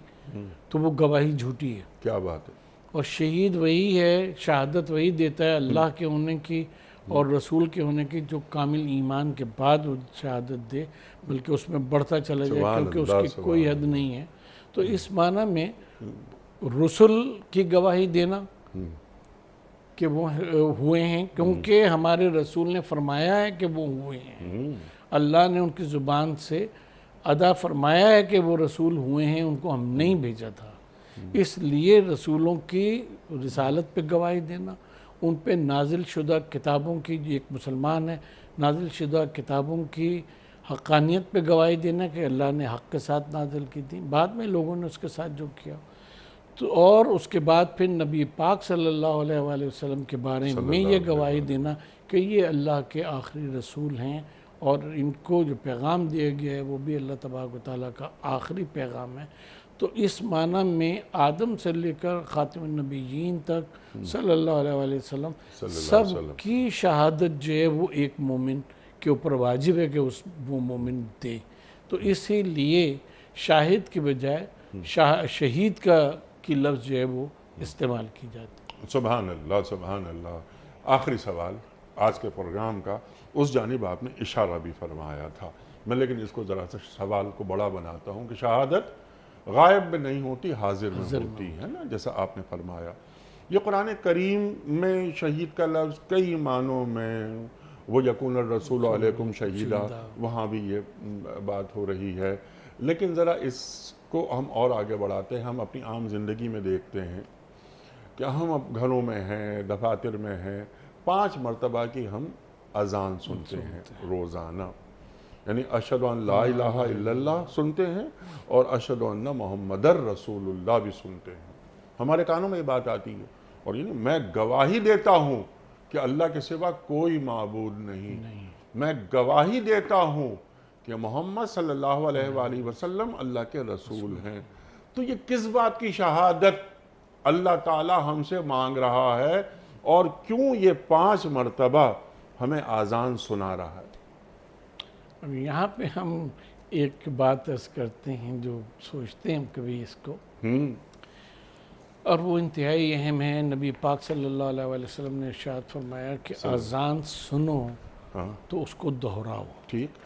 تو وہ گواہی جھوٹی ہے، کیا بات ہے، اور شہید وہی ہے، شہادت وہی دیتا ہے اللہ کے ہونے کی اور رسول کے ہونے کی جو کامل ایمان کے بعد وہ شہادت دے، بلکہ اس میں بڑھتا چلا جائے کیونکہ اس کی کوئی حد نہیں ہے۔ تو اس معنی میں رسول کی گواہی دینا کہ وہ ہوئے ہیں، کیونکہ ہمارے رسول نے فرمایا ہے کہ وہ ہوئے ہیں، اللہ نے ان کی زبان سے ادا فرمایا ہے کہ وہ رسول ہوئے ہیں، ان کو ہم نہیں بھیجا تھا، اس لیے رسولوں کی رسالت پہ گواہی دینا، ان پہ نازل شدہ کتابوں کی، ایک مسلمان ہے، نازل شدہ کتابوں کی حقانیت پہ گواہی دینا کہ اللہ نے حق کے ساتھ نازل کی تھی، بعد میں لوگوں نے اس کے ساتھ جو کیا، تو اور اس کے بعد پھر نبی پاک صلی اللہ علیہ وآلہ وسلم کے بارے میں یہ گواہی دینا کہ یہ اللہ کے آخری رسول ہیں اور ان کو جو پیغام دیا گیا ہے وہ بھی اللہ تبارک و تعالیٰ کا آخری پیغام ہے۔ تو اس معنی میں آدم سے لے کر خاتم النبیین تک صلی اللہ علیہ وآلہ وسلم سب کی شہادت جو ہے وہ ایک مومن کے اوپر واجب ہے کہ وہ مومن دے، تو اسی لیے شاہد کی بجائے شہید کی لفظ جو ہے وہ استعمال کی جاتی ہے۔ سبحان اللہ، سبحان اللہ۔ آخری سوال آج کے پروگرام کا، اس جانب آپ نے اشارہ بھی فرمایا تھا، میں لیکن اس کو ذرا سا سوال کو بڑا بناتا ہوں کہ شہادت غائب میں نہیں ہوتی، حاضر میں ہوتی ہے نا، جیسا آپ نے فرمایا۔ یہ قرآن کریم میں شہید کا لفظ کئی معنوں میں، وہ یکون الرسول علیکم شہیدہ، وہاں بھی یہ بات ہو رہی ہے، لیکن ذرا اس کو ہم اور آگے بڑھاتے ہیں۔ ہم اپنی عام زندگی میں دیکھتے ہیں کہ ہم اب گھروں میں ہیں، دفاتر میں ہیں، 5 مرتبہ کی ہم اذان سنتے ہیں روزانہ، یعنی اشہد ان لا الہ الا اللہ سنتے ہیں اور اشہد ان محمد رسول اللہ بھی سنتے ہیں، ہمارے کانوں میں یہ بات آتی ہے، اور یعنی میں گواہی دیتا ہوں کہ اللہ کے سوا کوئی معبود نہیں، میں گواہی دیتا ہوں کہ محمد صلی اللہ علیہ وآلہ وسلم اللہ کے رسول ہیں۔ تو یہ کس بات کی شہادت اللہ تعالی ہم سے مانگ رہا ہے، اور کیوں یہ 5 مرتبہ ہمیں اذان سنا رہا ہے؟ اب یہاں پہ ہم ایک بات عرض کرتے ہیں جو سوچتے ہیں کبھی اس کو، اور وہ انتہائی اہم ہے۔ نبی پاک صلی اللہ علیہ وآلہ وسلم نے ارشاد فرمایا کہ اذان سنو تو اس کو دہراؤ، ٹھیک،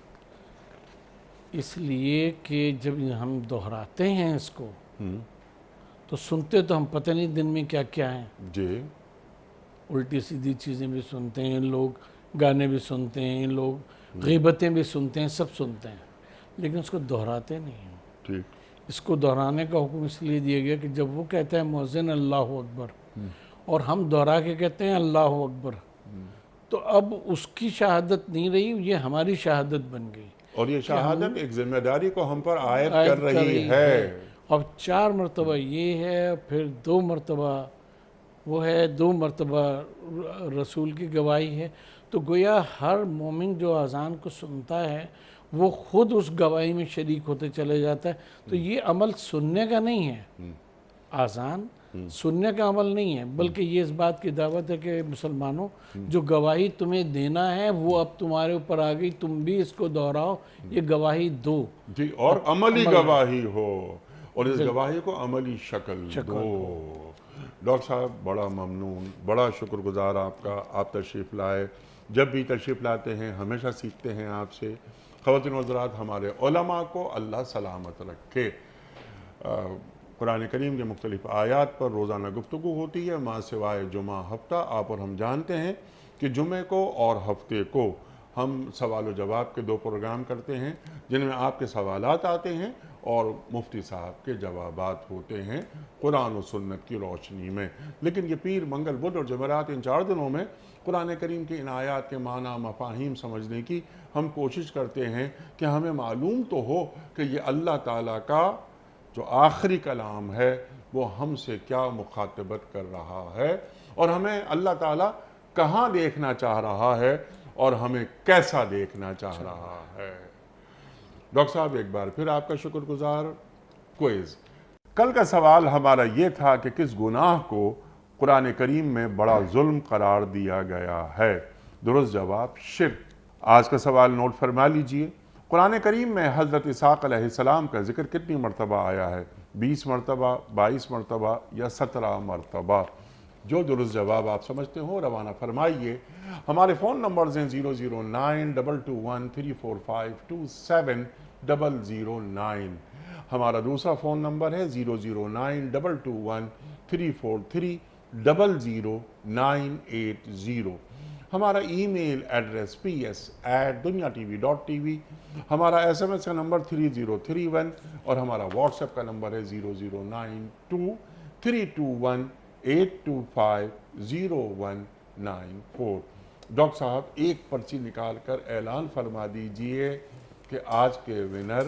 اس لیے کہ جب ہم دہراتے ہیں اس کو تو سنتے تو ہم پتہ نہیں دن میں کیا کیا ہیں، جی، الٹی سیدھی چیزیں بھی سنتے ہیں لوگ، گانے بھی سنتے ہیں لوگ، غیبتیں بھی سنتے ہیں، سب سنتے ہیں، لیکن اس کو دہراتے نہیں ہیں۔ ٹھیک، اس کو دہرانے کا حکم اس لیے دیا گیا کہ جب وہ کہتا ہے مؤذن اللہ اکبر اور ہم دہرا کے کہتے ہیں اللہ اکبر، تو اب اس کی شہادت نہیں رہی، یہ ہماری شہادت بن گئی، اور یہ شہادت ایک ذمہ داری کو ہم پر عائد کر رہی ہے۔ اب 4 مرتبہ یہ ہے، پھر 2 مرتبہ وہ ہے، 2 مرتبہ رسول کی گواہی ہے، تو گویا ہر مومن جو اذان کو سنتا ہے وہ خود اس گواہی میں شریک ہوتے چلے جاتا ہے۔ تو یہ عمل سننے کا نہیں ہے، اذان سننے کا عمل نہیں ہے، بلکہ یہ اس بات کی دعوت ہے کہ مسلمانوں جو گواہی تمہیں دینا ہے وہ اب تمہارے اوپر آ گئی، تم بھی اس کو دہراؤ، یہ گواہی دو جی، اور عملی گواہی ہو، اور اس گواہی کو عملی شکل دو۔ ڈاکٹر صاحب بڑا ممنون، بڑا شکر گزار آپ کا، آپ تشریف لائے، جب بھی تشریف لاتے ہیں ہمیشہ سیکھتے ہیں آپ سے۔ خواتین و حضرات، ہمارے علماء کو اللہ سلامت رکھے۔ قرآن کریم کے مختلف آیات پر روزانہ گفتگو ہوتی ہے، ماں سوائے جمعہ ہفتہ، آپ اور ہم جانتے ہیں کہ جمعے کو اور ہفتے کو ہم سوال و جواب کے 2 پروگرام کرتے ہیں جن میں آپ کے سوالات آتے ہیں اور مفتی صاحب کے جوابات ہوتے ہیں قرآن و سنت کی روشنی میں۔ لیکن یہ پیر، منگل، بدھ اور جمعرات، ان 4 دنوں میں قرآن کریم کی ان آیات کے معنی مفاہیم سمجھنے کی ہم کوشش کرتے ہیں کہ ہمیں معلوم تو ہو کہ یہ اللہ تعالیٰ کا جو آخری کلام ہے وہ ہم سے کیا مخاطبت کر رہا ہے، اور ہمیں اللہ تعالیٰ کہاں دیکھنا چاہ رہا ہے اور ہمیں کیسا دیکھنا چاہ رہا ہے۔ ڈاکٹر صاحب ایک بار پھر آپ کا شکر گزار۔ کوئز کل کا سوال ہمارا یہ تھا کہ کس گناہ کو قرآن کریم میں بڑا ظلم قرار دیا گیا ہے؟ درست جواب شرک۔ آج کا سوال نوٹ فرما لیجئے۔ قرآن کریم میں حضرت اسحاق علیہ السلام کا ذکر کتنی مرتبہ آیا ہے؟ 20 مرتبہ، 22 مرتبہ یا 17 مرتبہ؟ جو درست جواب آپ سمجھتے ہو روانہ فرمائیے۔ ہمارے فون نمبرز ہیں 00922134527 ہمارا دوسرا فون نمبر ہے 0092213430980 ہمارا ای میل ایڈریس ps@dunyatv.tv ہمارا SMS کا نمبر 3031 اور ہمارا واٹس ایپ کا نمبر ہے 009232182509194۔ ڈاکٹر صاحب ایک پرچی نکال کر اعلان فرما دیجئے کہ آج کے ونر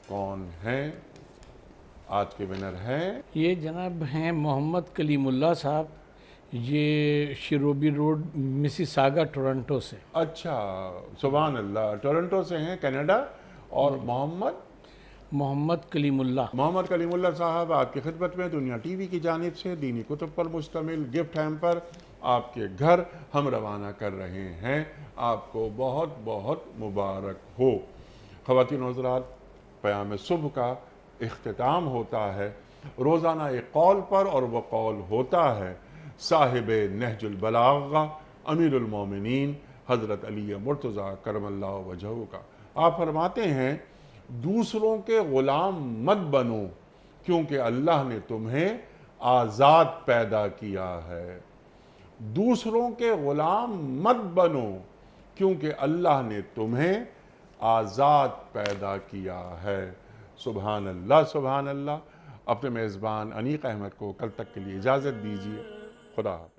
کون ہیں؟ آج کے ونر ہیں یہ جناب ہیں محمد کلیم اللہ صاحب، یہ شروبی روڈ، مسیساگا، ٹورنٹو سے۔ اچھا، سبحان اللہ، ٹورنٹو سے ہیں، کینیڈا۔ اور محمد کلیم اللہ صاحب آپ کی خدمت میں دنیا ٹی وی کی جانب سے دینی کتب پر مشتمل گفٹ ہیمپر آپ کے گھر ہم روانہ کر رہے ہیں۔ آپ کو بہت بہت مبارک ہو۔ خواتین و حضرات، پیام صبح کا اختتام ہوتا ہے روزانہ ایک قول پر، اور وہ قول ہوتا ہے صاحب نہج البلاغہ امیر المومنین حضرت علی مرتضیٰ کرم اللہ وجہہ کا۔ آپ فرماتے ہیں دوسروں کے غلام مت بنو کیونکہ اللہ نے تمہیں آزاد پیدا کیا ہے۔ دوسروں کے غلام مت بنو کیونکہ اللہ نے تمہیں آزاد پیدا کیا ہے۔ سبحان اللہ، سبحان اللہ۔ اپنے میزبان انیق احمد کو کل تک کے لیے اجازت دیجیے۔ خدا حافظ۔